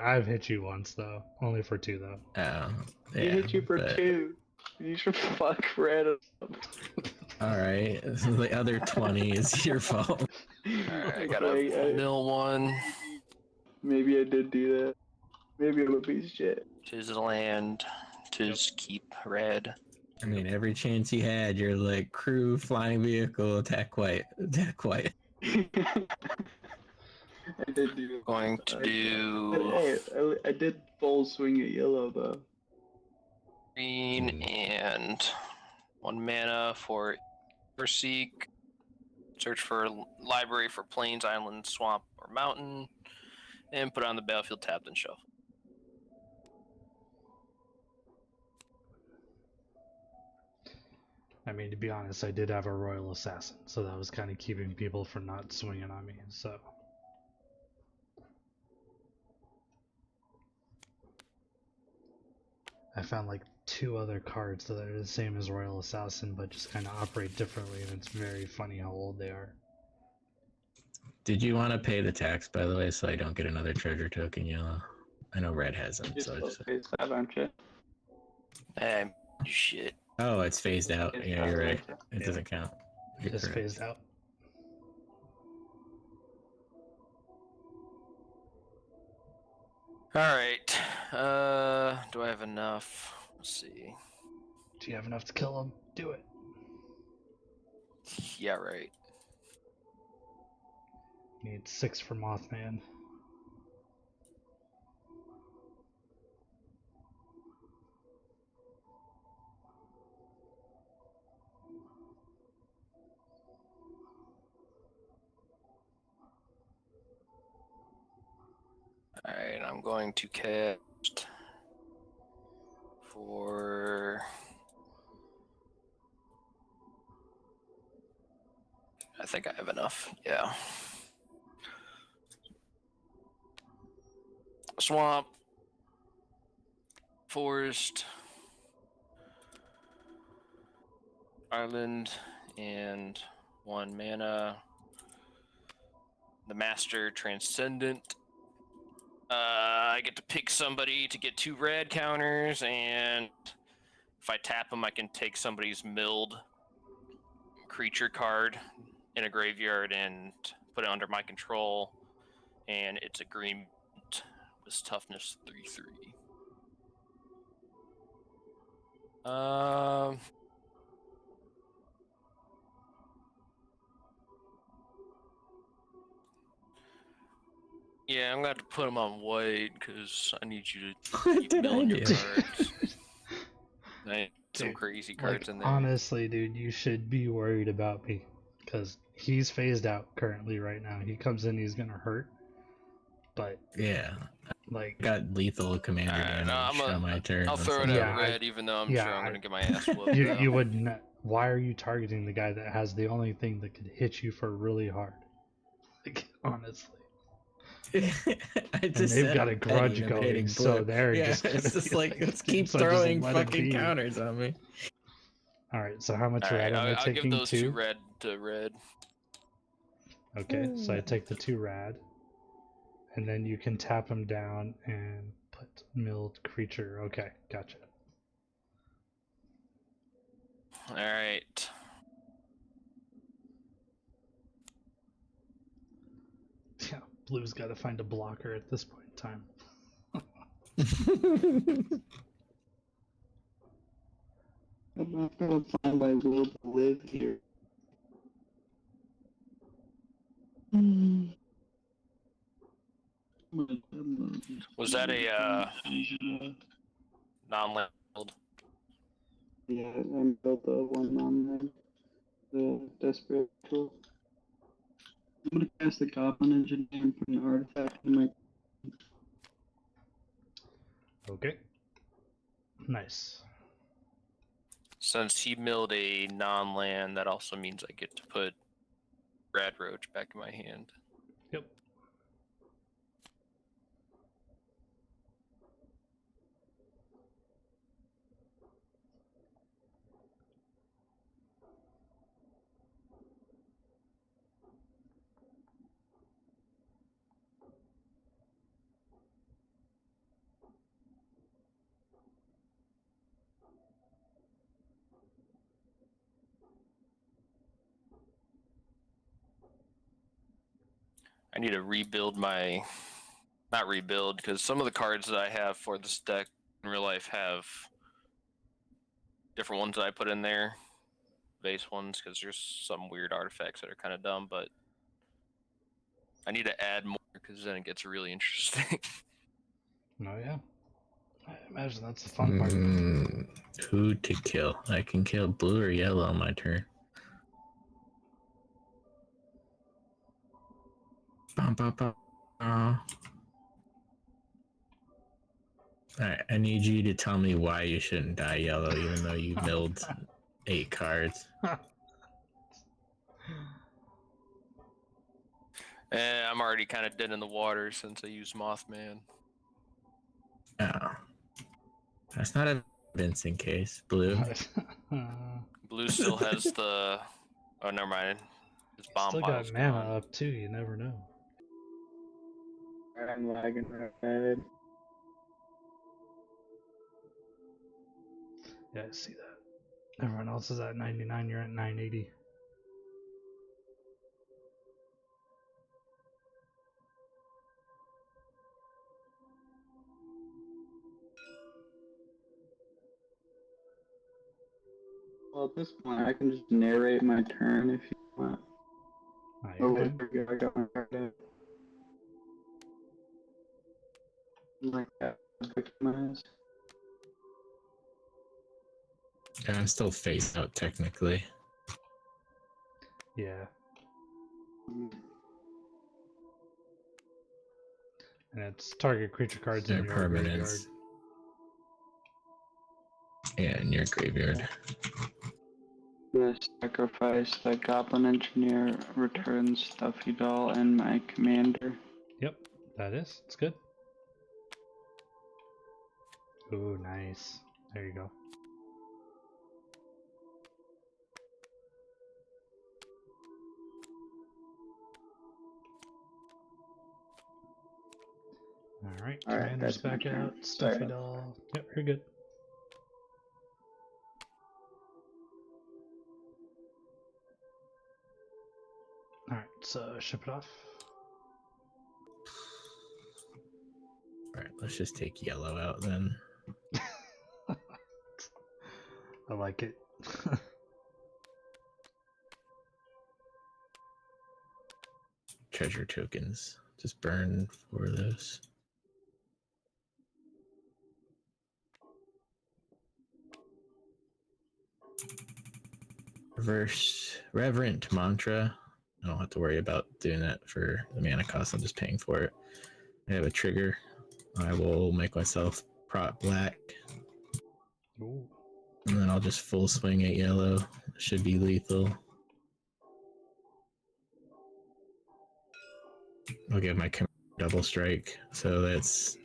I've hit you once though. Only for 2 though. Oh, yeah, He hit you for but- 2. You should fuck Red up. Alright, the other 20 is your fault. Alright, I gotta mill 1. Maybe I did do that. Maybe I'm a piece of shit. Tis the land. Tis keep red. I mean, every chance you had, you're like, crew, flying vehicle, attack white, attack white. I did do it. Going to But do hey, I did full swing at yellow though. green and 1 mana for Seek. Search for library for plains, island, swamp, or mountain, and put on the battlefield tapped and shuffle. I mean, to be honest, I did have a Royal Assassin, so that was kind of keeping people from not swinging on me, so. I found like 2 other cards that are the same as Royal Assassin, but just kind of operate differently, and it's very funny how old they are. Did you want to pay the tax, by the way, so I don't get another treasure token yellow? I know red hasn't, You're so still it's... phased out, aren't you? Shit. Oh, it's phased out. Yeah, you're right. It doesn't count. You're Just correct. phased out. Alright. Do I have enough? Let's see. Do you have enough to kill him? Do it. Yeah, right. Need 6 for Mothman. Alright, I'm going to cast for... I think I have enough, yeah. Swamp, forest, island, and 1 mana. The Master Transcendent. I get to pick somebody to get 2 red counters, and if I tap them, I can take somebody's milled creature card in a graveyard and put it under my control. And it's a green with toughness 3/3. Yeah, I'm gonna have to put them on white because I need you to What keep did I milling your do? cards. I need some Dude, crazy cards like, in there. honestly, dude, you should be worried about me. because he's phased out currently right now. He comes in, he's gonna hurt, but Yeah. like Got lethal commander Alright, damage on my turn. I'll throw it Yeah, at red, even though I'm yeah, sure I'm I- gonna get my ass whooped. you though. you would not. Why are you targeting the guy that has the only thing that could hit you for really hard? Like, honestly. I And just they've said got a I'm grudge petty and I'm going, hating so blue. they're Yeah, just gonna it's just be like, let's keep so just throwing let it fucking be. counters on me. All right, so how much Alright, red am I I'll give taking? those two red to red. Okay, so I take the 2 rad, and then you can tap them down and put milled creature. Okay, gotcha. Alright. Yeah, blue's got to find a blocker at this point in time. I'm not gonna find my will to live here. Was that a non-land? Yeah, I'm built the one on the desperate tool. I'm gonna cast the Goblin Engineer and put an artifact in my. Okay. Nice. Since he milled a non-land, that also means I get to put Rad Roach back in my hand. Yep. I need to rebuild my, not rebuild, because some of the cards that I have for this deck in real life have different ones that I put in there, base ones, because there's some weird artifacts that are kind of dumb, but I need to add more because then it gets really interesting. Oh yeah. I imagine that's the fun part. Who to kill? I can kill blue or yellow on my turn. Bum, bum, bum. Alright, I need you to tell me why you shouldn't die yellow, even though you milled 8 cards. I'm already kind of dead in the water since I used Mothman. Oh. That's not a convincing case. Blue. Blue still has the. Oh, never mind. His bomb Still pile's got mana gone. up too, you never know. I'm lagging right bad. Yeah, I see that. Everyone else is at 99, you're at 980. Well, at this point, I can just narrate my turn if you want. Ah, Oh, you're wait, fine. forget I got my card out. Like that. Victimize. Yeah, I'm still face out technically. Yeah. And it's target creature cards in Their your graveyard. permanents. Yeah, in your graveyard. The sacrifice the Goblin Engineer, returns Stuffy Doll, and my commander. Yep, that is. It's good. Ooh, nice. There you go. Alright, Alright, commander's that's my back turn. out. Stuffy Sorry. doll. Yep, you're good. Alright, so ship it off. Alright, let's just take yellow out then. I like it. Treasure tokens. Just burn 4 of those. Reverent Mantra. I don't have to worry about doing that for the mana cost. I'm just paying for it. I have a trigger. I will make myself prot black. Ooh. And then I'll just full swing at yellow. Should be lethal. I'll give my double strike. So that's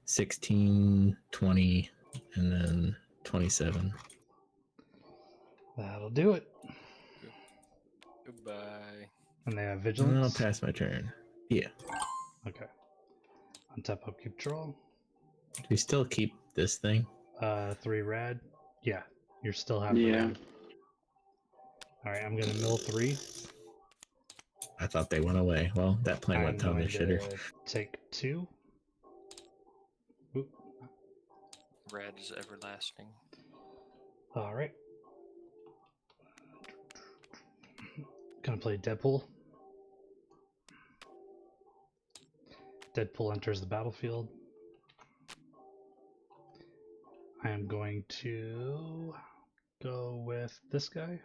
16, 20, and then 27. That'll do it. Goodbye. And they have And vigilance. I'll pass my turn. Yeah. Okay. Untap, upkeep, draw. Do we still keep this thing? 3 red. Yeah, you're still having Yeah. red. Alright, I'm gonna mill 3. I thought they went away. Well, that plane I'm went down the going shitter. to take 2. Oop. Red is everlasting. Alright. Gonna play Deadpool. Deadpool enters the battlefield. I am going to go with this guy.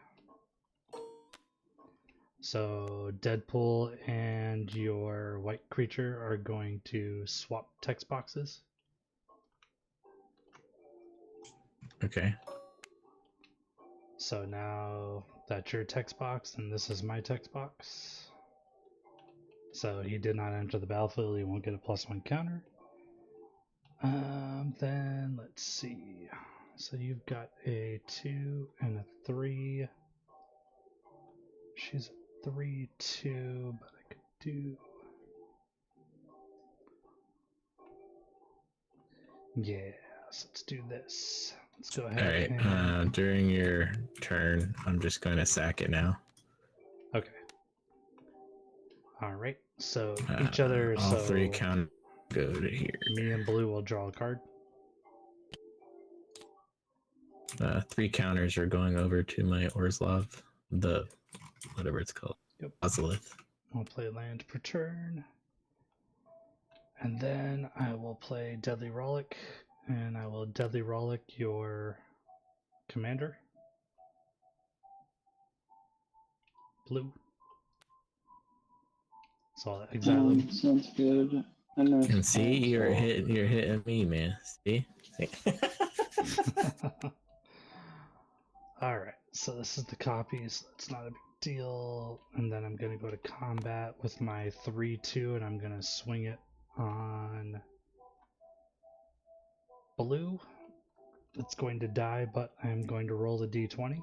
So Deadpool and your white creature are going to swap text boxes. Okay. So now that's your text box and this is my text box. So he did not enter the battlefield, he won't get a +1 counter. Then let's see. So you've got a 2 and a 3. She's a 3/2, but I could do. Yes, let's do this. Let's go ahead. Alright, during your turn, I'm just going to sack it now. Okay. Alright, so each other. All so 3 count go to here. me and blue will draw a card. 3 counters are going over to my Orzlov, the whatever it's called. Yep. Ozolith. I'll play land per turn. And then I will play Deadly Rollick, and I will Deadly Rollick your commander. Blue. So I'll exile him. Sounds good. I know. And see, you're hitting me, man. See? Alright, so this is the copy, so it's not a big deal. And then I'm going to go to combat with my 3/2, and I'm going to swing it on blue. It's going to die, but I'm going to roll a d20.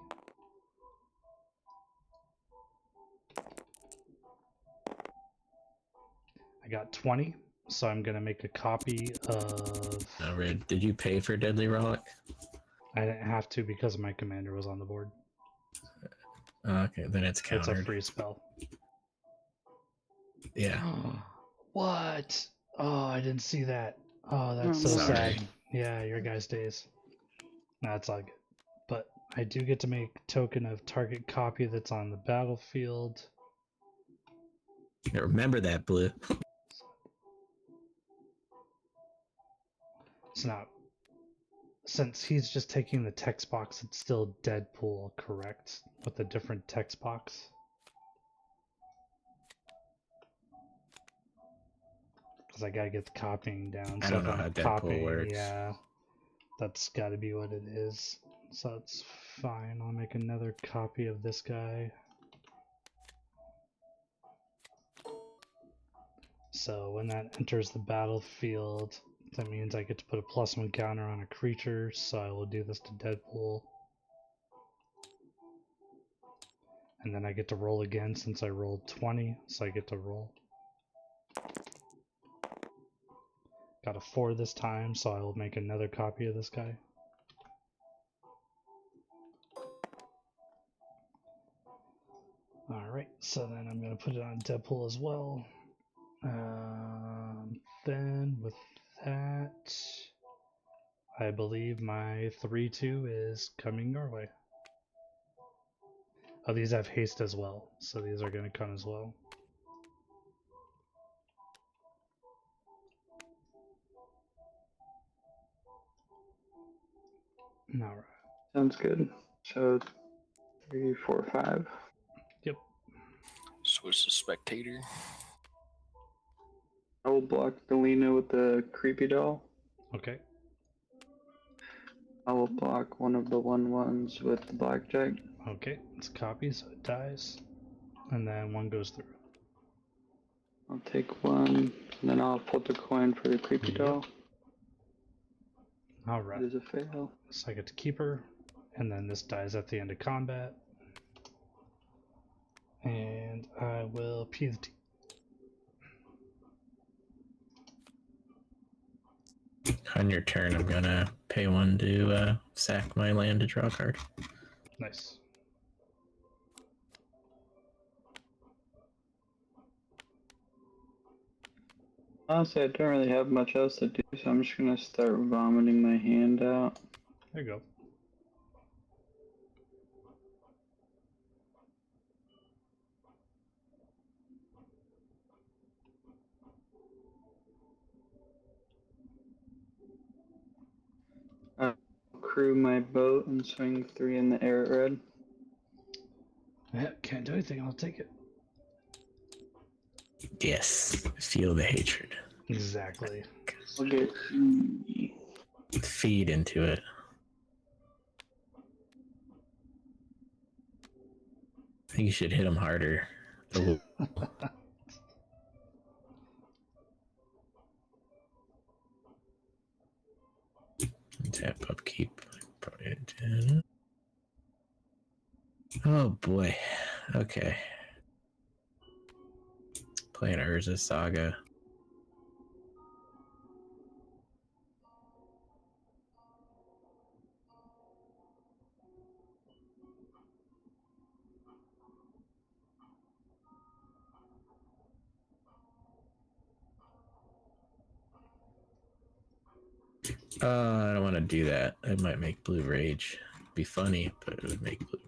I got 20, so I'm going to make a copy of... Red, did you pay for Deadly Relic? I didn't have to because my commander was on the board. Okay, then it's countered. It's a free spell. Yeah. What? Oh, I didn't see that. Oh, that's so Sorry. sad. Yeah, your guys' days. No, it's all good. But I do get to make token of target copy that's on the battlefield. Yeah, remember that, Blue. So now, since he's just taking the text box, it's still Deadpool, correct? With a different text box? Because I gotta get the copying down. I don't know how Deadpool works. Yeah, that's gotta be what it is. So it's fine. I'll make another copy of this guy. So when that enters the battlefield, that means I get to put a +1 counter on a creature, so I will do this to Deadpool. And then I get to roll again since I rolled 20, so I get to roll. Got a 4 this time, so I will make another copy of this guy. Alright, so then I'm going to put it on Deadpool as well. Then with that, I believe my 3/2 is coming your way. Oh, these have haste as well, so these are going to come as well. Alright. Sounds good. So 3, 4, 5. Yep. Switch to spectator. I will block Delina with the creepy doll. Okay. I will block one of the 1/1s with the blackjack. Okay. It's a copy, so it dies. And then one goes through. I'll take one, and then I'll flip a coin for the creepy Yep. doll. Alright. It is a fail. So I get to keep her. And then this dies at the end of combat. And I will P the T. On your turn, I'm gonna pay one to sack my land to draw a card. Nice. Honestly, I don't really have much else to do, so I'm just gonna start vomiting my hand out. There you I'll crew my boat and swing 3 in the air at red. go. Yeah, can't do anything. I'll take it. Yes, feel the hatred. Exactly. I'll get Feed into it. I think you should hit him harder. Oh. Tap upkeep. Probably did. Oh boy. Okay. Playing Urza Saga. I don't want to do that. It might make blue rage. Be funny, but it would make blue.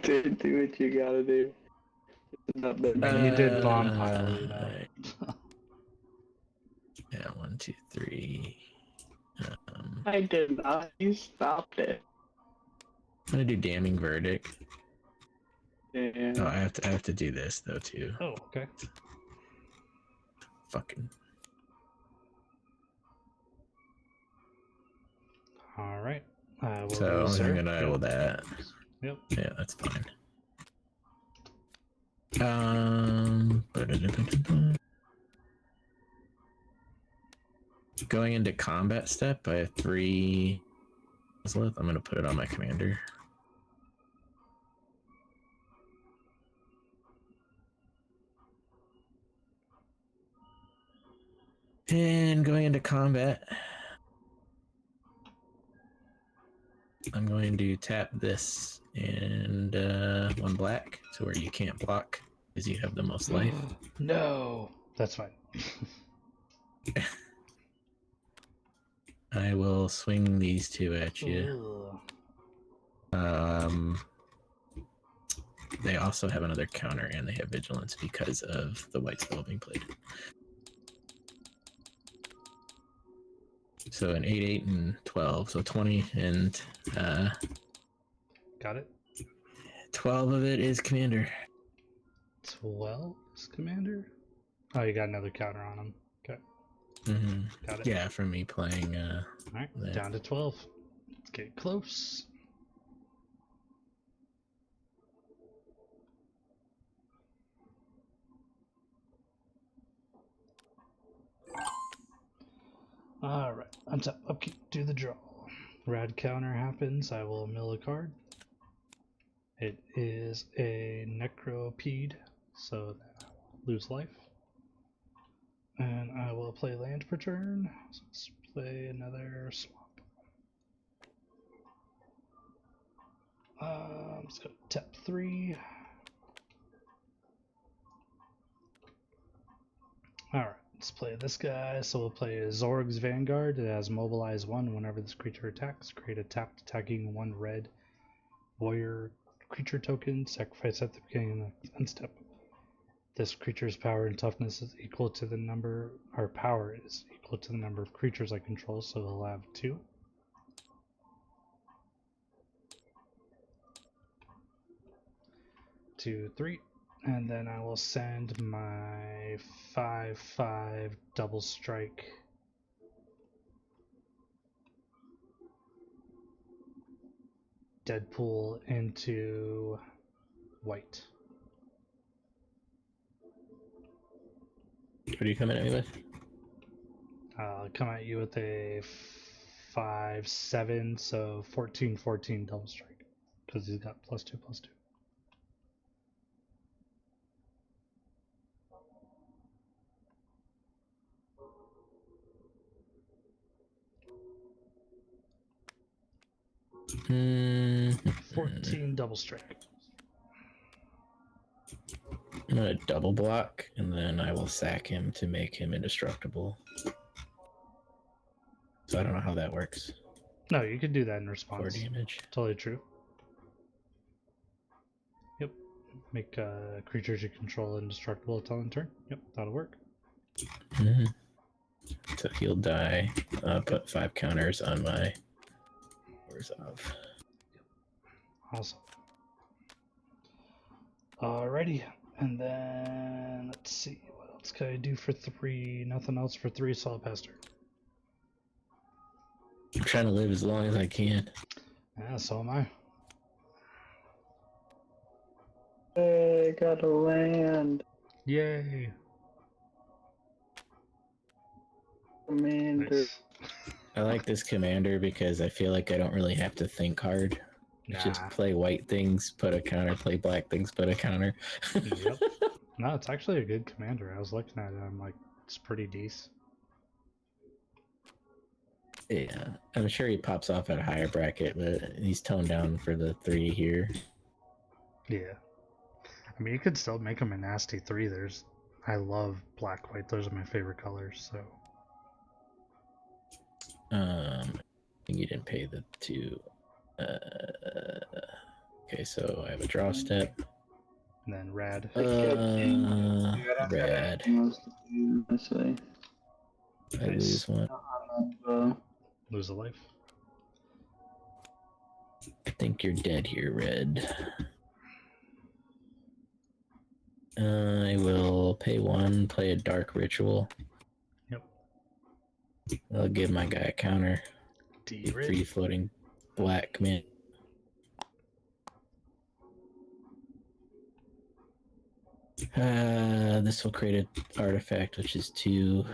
Dude, do what you gotta do. It's not that I mean, you did bomb pile, you know. Yeah, 1, 2, 3. I did not. You stopped it. I'm gonna do damning verdict. Yeah. Oh, I have to do this though too. Oh, okay. Fucking. All right. So I'm gonna idle Yep. that. Yep. Yeah, that's fine. Going into combat step, I have 3 left. I'm gonna put it on my commander. And going into combat, I'm going to tap this and 1 black to where you can't block because you have the most life. No, that's fine. I will swing these 2 at you. They also have another counter and they have vigilance because of the white spell being played. So an 8, 8, and 12. So 20 and Got it. 12 of it is commander. 12 is commander. Oh, you got another counter on him. Okay. Mm-hmm. Got it. Yeah, from me playing. All right, that. down to 12. Let's get close. All right, untap, upkeep, do the draw. Rad counter happens. I will mill a card. It is a Necropede, so that I will lose life. And I will play land per turn. So let's play another swamp. Let's go tap 3. Alright, let's play this guy. So we'll play Zorg's Vanguard. It has mobilize 1 whenever this creature attacks. Create a tapped attacking 1 red warrior creature token. Sacrifice at the beginning of the end step. This creature's power and toughness is equal to the number, or power is equal to the number of creatures I control, so he'll have 2. 2, 3. And then I will send my 5/5 double strike Deadpool into white. What are you coming at me with? I'll come at you with a 5/7, so 14/14 double strike. Because he's got +2/+2. Hmm. 14 double strike. I'm gonna double block, and then I will sack him to make him indestructible. So I don't know how that works. No, you could do that in 4 response. damage. Totally true. Yep. Make creatures you control indestructible until end turn. Yep, that'll work. Mm-hmm. So he'll die. Put 5 counters on my Orzhov. Awesome. Alrighty. And then let's see, what else can I do for 3? Nothing else for 3, so I'll pass turn. I'm trying to live as long as I can. Yeah, so am I. Hey, got a land. Yay! Commander. Nice. I like this commander because I feel like I don't really have to think hard. Just Nah. play white things, put a counter, play black things, put a counter. Yep. No, it's actually a good commander. I was looking at it, I'm like, it's pretty decent. Yeah, I'm sure he pops off at a higher bracket, but he's toned down for the 3 here. Yeah. I mean, you could still make him a nasty 3. I love black, white. Those are my favorite colors, so. I think you didn't pay the 2. Okay, so I have a draw step. And then rad. Red. Honestly. I lose 1. Lose a life. I think you're dead here, Red. I will pay 1, play a dark ritual. Yep. I'll give my guy a counter. D 3 floating black man. This will create an artifact, which is 2.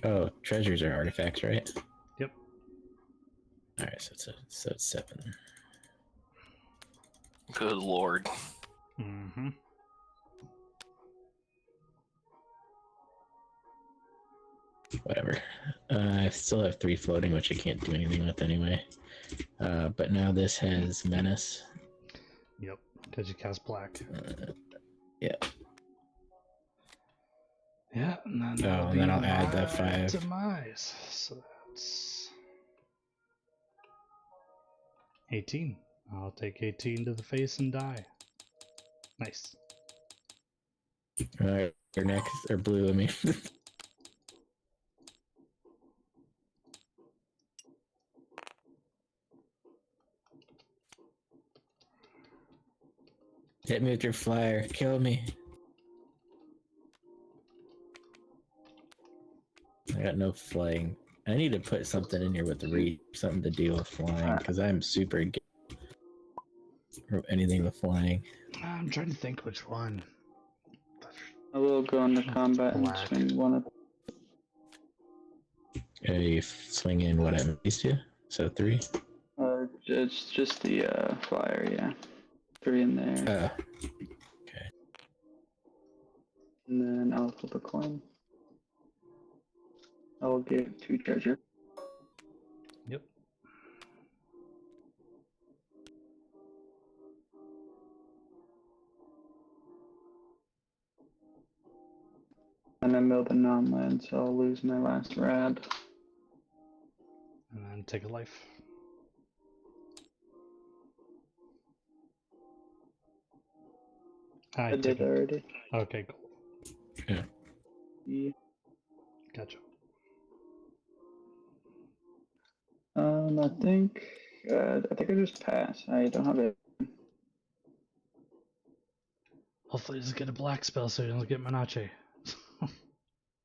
Oh, treasures are artifacts, right? Yep. Alright, so it's 7. Good lord. Mm-hmm. Whatever. I still have 3 floating, which I can't do anything with anyway. But now this has menace. Yep. Because you cast black. Yeah. Yeah, and then And then I'll add the 5. Demise. So that's 18. I'll take 18 to the face and die. Nice. Alright, or next, or blue, I mean. Hit me with your flyer. Kill me. I got no flying. I need to put something in here with the reach, something to deal with flying, because I'm super good for anything with flying. I'm trying to think which one. I will go into combat and Black. swing one of You swing in what I'm used to, so 3. it's just the flyer, yeah. 3 in there. Okay. And then I'll flip a coin. I'll give 2 treasure. Yep. And I mill the non-land, so I'll lose my last rad. And then take a life. I did already. Okay, cool. Yeah. Yeah. Gotcha. I think I just pass. I don't have it. Hopefully, just get a black spell so you don't get Manache.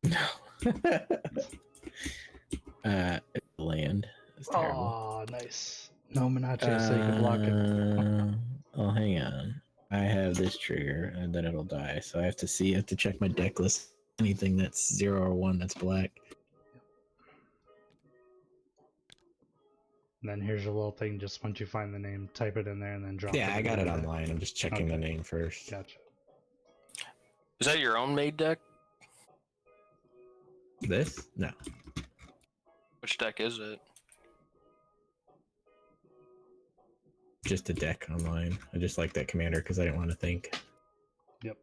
No. Land. That's terrible. Oh, nice. No Manache, so you can block it. Oh, hang on. I have this trigger, and then it'll die. So I have to see. I have to check my deck list. Anything that's 0 or 1 that's black. And then here's your little thing. Just once you find the name, type it in there and then drop it. Yeah, I got it in the deck. online. I'm just checking the Okay. name first. Gotcha. Is that your own made deck? This? No. Which deck is it? Just a deck online. I just like that commander because I didn't want to think. Yep.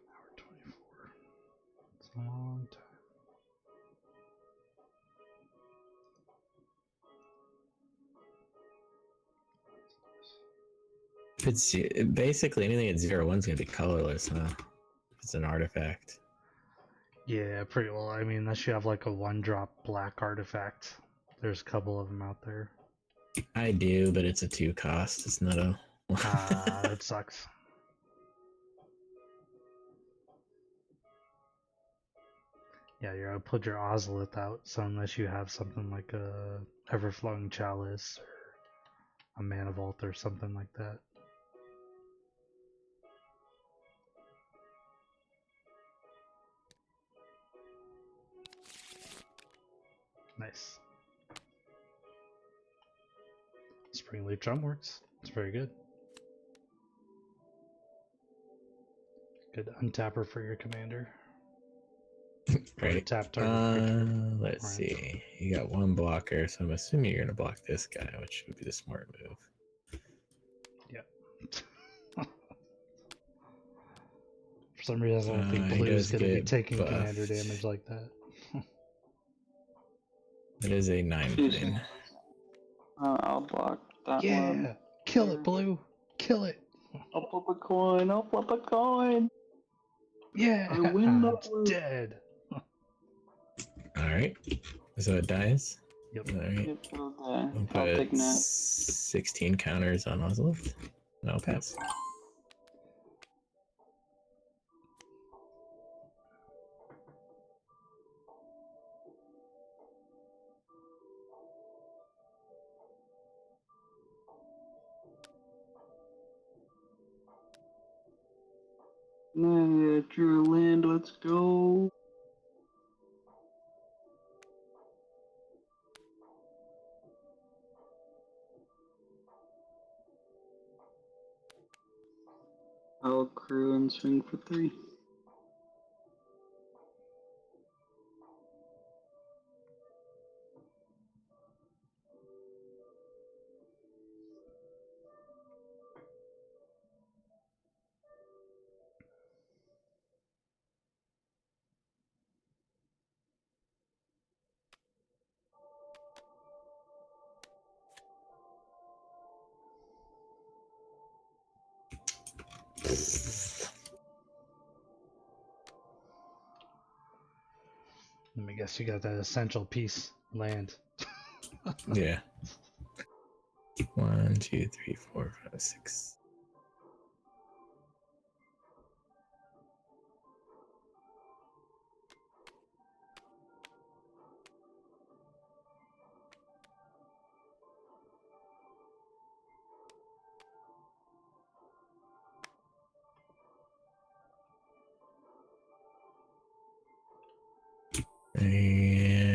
Hour 24. It's a long time. If it's basically anything at 0/1 is gonna be colorless, huh? It's an artifact. Yeah, pretty well. I mean, unless you have like a 1-drop black artifact. There's a couple of them out there. I do, but it's a 2 cost. It's not a. That sucks. Yeah, you're gonna put your Ozolith out, so unless you have something like a Everflowing Chalice or a Mana Vault or something like that. Nice. Springleaf Drum works. It's very good. Good untapper for your commander. Right. Tap target. Let's Right. see. You got 1 blocker, so I'm assuming you're gonna block this guy, which would be the smart move. Yep. For some reason, I don't think He blue is does going to be get taking buffed. commander damage like that. It is a 9/9. I'll block that Yeah! one. Kill it, blue! Kill it! I'll flip a coin. I'll flip a coin. Yeah! I win the It's blue. dead! Alright. So it dies? Yep. Alright. Yep, it'll die. I'll I'll put take that. 16 counters on Ozolith. And I'll pass. Yeah, drew a land. Let's go. I'll accrue and swing for 3. Let me guess, you got that essential piece land. Yeah. 1, 2, 3, 4, 5, 6. And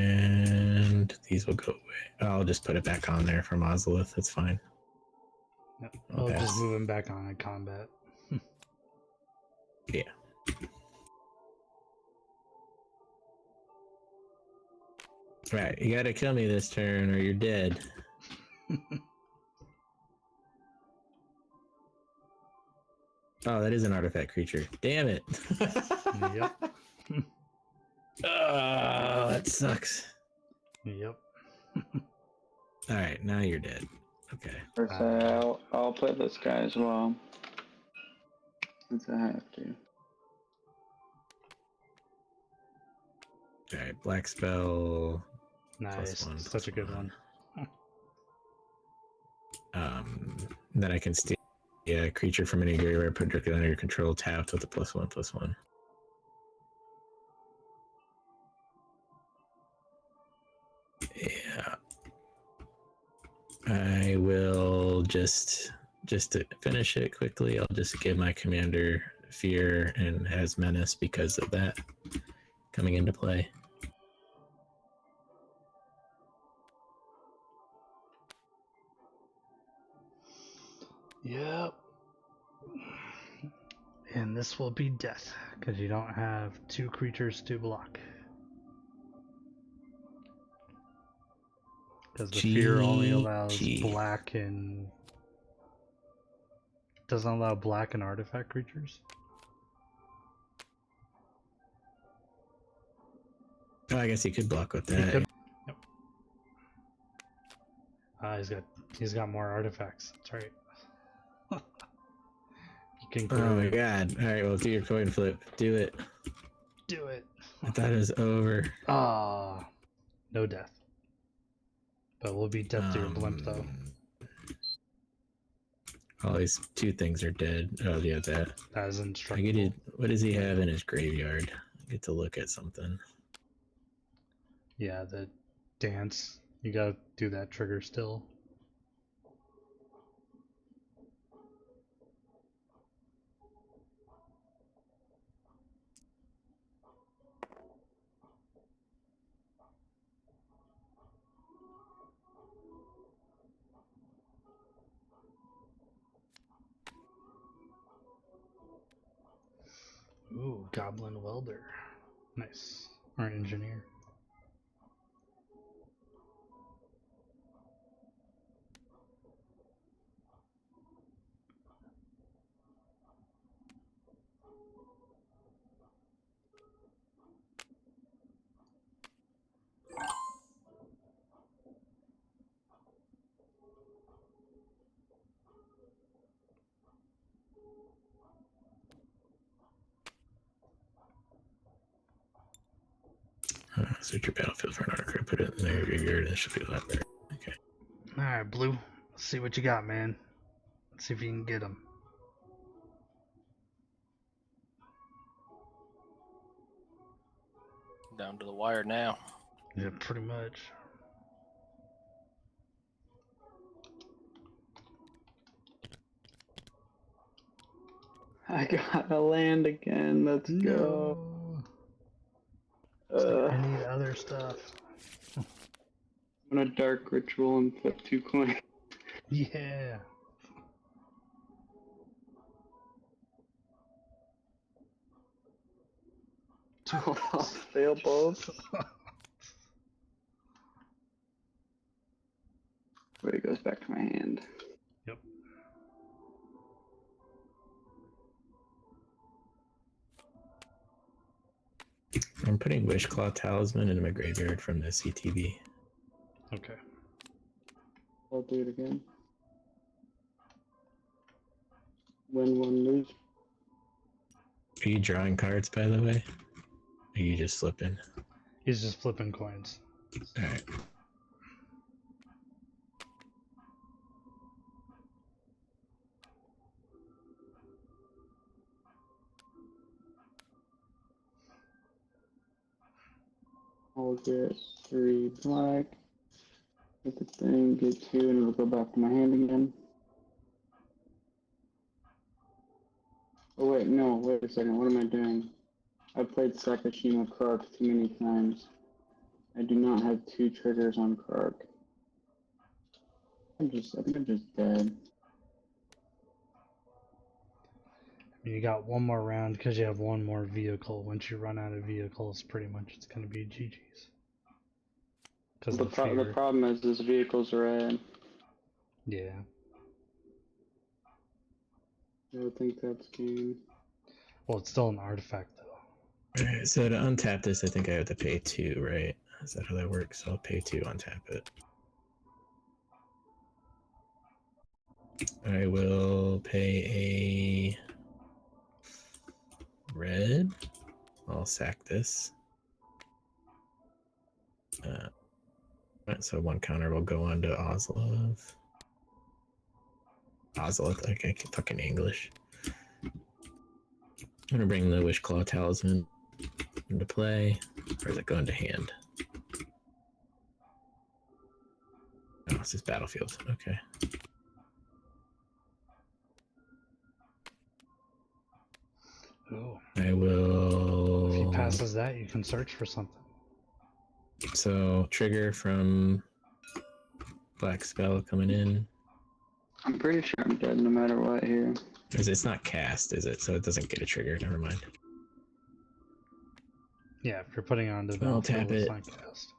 these will go away. I'll just put it back on there for Ozolith. It's fine. Yep. I'll I'll just pass. move him back on in combat. Yeah. Right, you gotta kill me this turn or you're dead. Oh, that is an artifact creature. Damn it. Yep. Oh, that sucks. Yep. Alright, now you're dead. Okay. First, I'll play this guy as well. Since I have to. Alright, black spell. Nice. +1, Such a good one. Then I can steal a creature from any graveyard put directly under your control tapped with a +1/+1. Yeah. I will just to finish it quickly, I'll just give my commander fear and has menace because of that coming into play. Yep. And this will be death, because you don't have 2 creatures to block. Because the fear only allows black and... Doesn't allow black and artifact creatures? Oh, I guess he could block with that. Yep. He's got more artifacts. That's right. You can Oh my god. Alright, well, do your coin flip. Do it. do it. I thought it was over. Ah, no death. But we'll be death to your blimp, though. All these 2 things are dead. Oh, yeah, that. That is I instructable. get it. What does he have in his graveyard? I get to look at something. Yeah, the dance. You gotta do that trigger still. Ooh, Goblin Welder. Nice. Or Engineer. Search your battlefield for an artifact, put it in there, graveyard, and it should be a lot better. Okay. Alright, Blue. Let's see what you got, man. Let's see if you can get him. Down to the wire now. Yeah, pretty much. I got a land again. Let's go. It's like, I need other stuff. I'm gonna dark ritual and flip 2 coins. Yeah. I'll fail both. But it goes back to my hand. Yep. I'm putting Wishclaw Talisman into my graveyard from the CTV. Okay. I'll do it again. Win 1, lose. Are you drawing cards, by the way? Or are you just flipping? He's just flipping coins. Alright. I'll get 3 black. Get the thing, get 2, and it'll go back to my hand again. Oh wait, no, wait a second, what am I doing? I played Sakashima Carp too many times. I do not have 2 triggers on Kark. I think I'm just dead. You got one more round because you have one more vehicle. Once you run out of vehicles, pretty much it's going to be GG's. Because The problem is this vehicle's red. Yeah. I would think that's game. Well, it's still an artifact, though. Alright, so to untap this, I think I have to pay 2, right? Is that how that works? So I'll pay 2, untap it. I will pay a red. I'll sack this. So 1 counter will go on to Ozlov. Ozlov, like I can fucking English. I'm gonna bring the Wishclaw Talisman into play. Or does it go into hand? Oh, it's just battlefield. Okay. Oh. I will. If he passes that, you can search for something. So trigger from black spell coming in. I'm pretty sure I'm dead no matter what here. It's not cast, is it? So it doesn't get a trigger. Never mind. Yeah, if you're putting it on the I'll battlefield, tap it's it. not cast.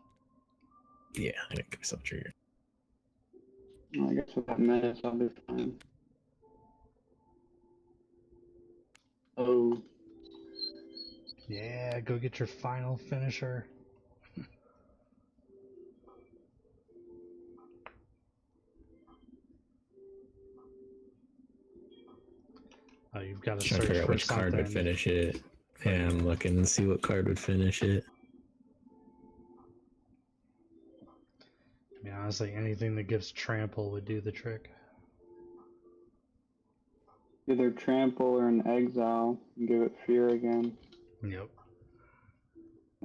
Yeah, I didn't give myself a trigger. Well, I guess with that menace, I'll be fine. Oh. Yeah, go get your final finisher. Oh, you've got to Trying to search figure out for which card would something. finish it. Yeah, I'm looking to see what card would finish it. I mean, honestly, anything that gives trample would do the trick. Either trample or an exile and give it fear again. Yep.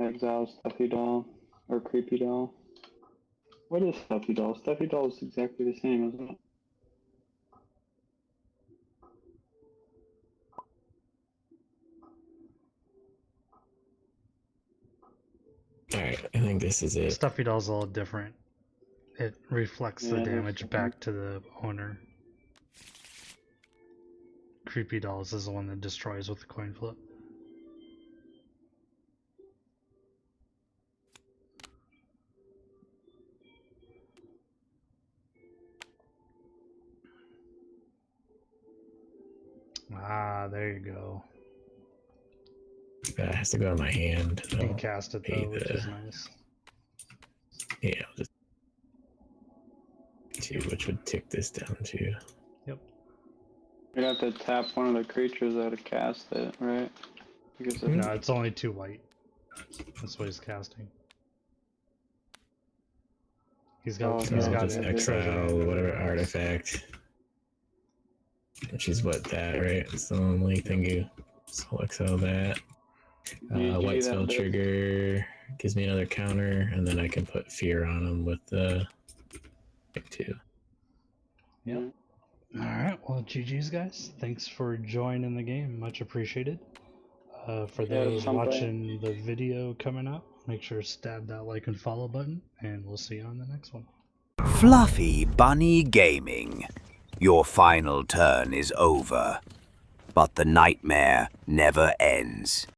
Exile, stuffy doll, or creepy doll. What is stuffy doll? Stuffy doll is exactly the same, isn't it? Alright, I think this is it. Stuffy doll's a little different. It reflects the Yeah, damage that's- back to the owner. Creepy dolls is the one that destroys with the coin flip. Ah, there you go. That has to go to my hand. You can I'll cast it pay though, which the- is nice. Yeah, I'll just 2, which would tick this down to. Yep. You'd have to tap one of the creatures that would cast it, right? Because of No, it's only 2 white. That's what he's casting. He's got. Oh, he's no, I'll got just it. exile whatever artifact. Which is what that, right? It's the only thing you. So I'll exile that. GG, White that spell does. trigger gives me another counter, and then I can put fear on them with the 2. Yep. Alright, well, GG's, guys. Thanks for joining the game. Much appreciated. For Yeah, those somebody- watching the video coming up, make sure to stab that like and follow button, and we'll see you on the next one. Fluffy Bunny Gaming. Your final turn is over, but the nightmare never ends.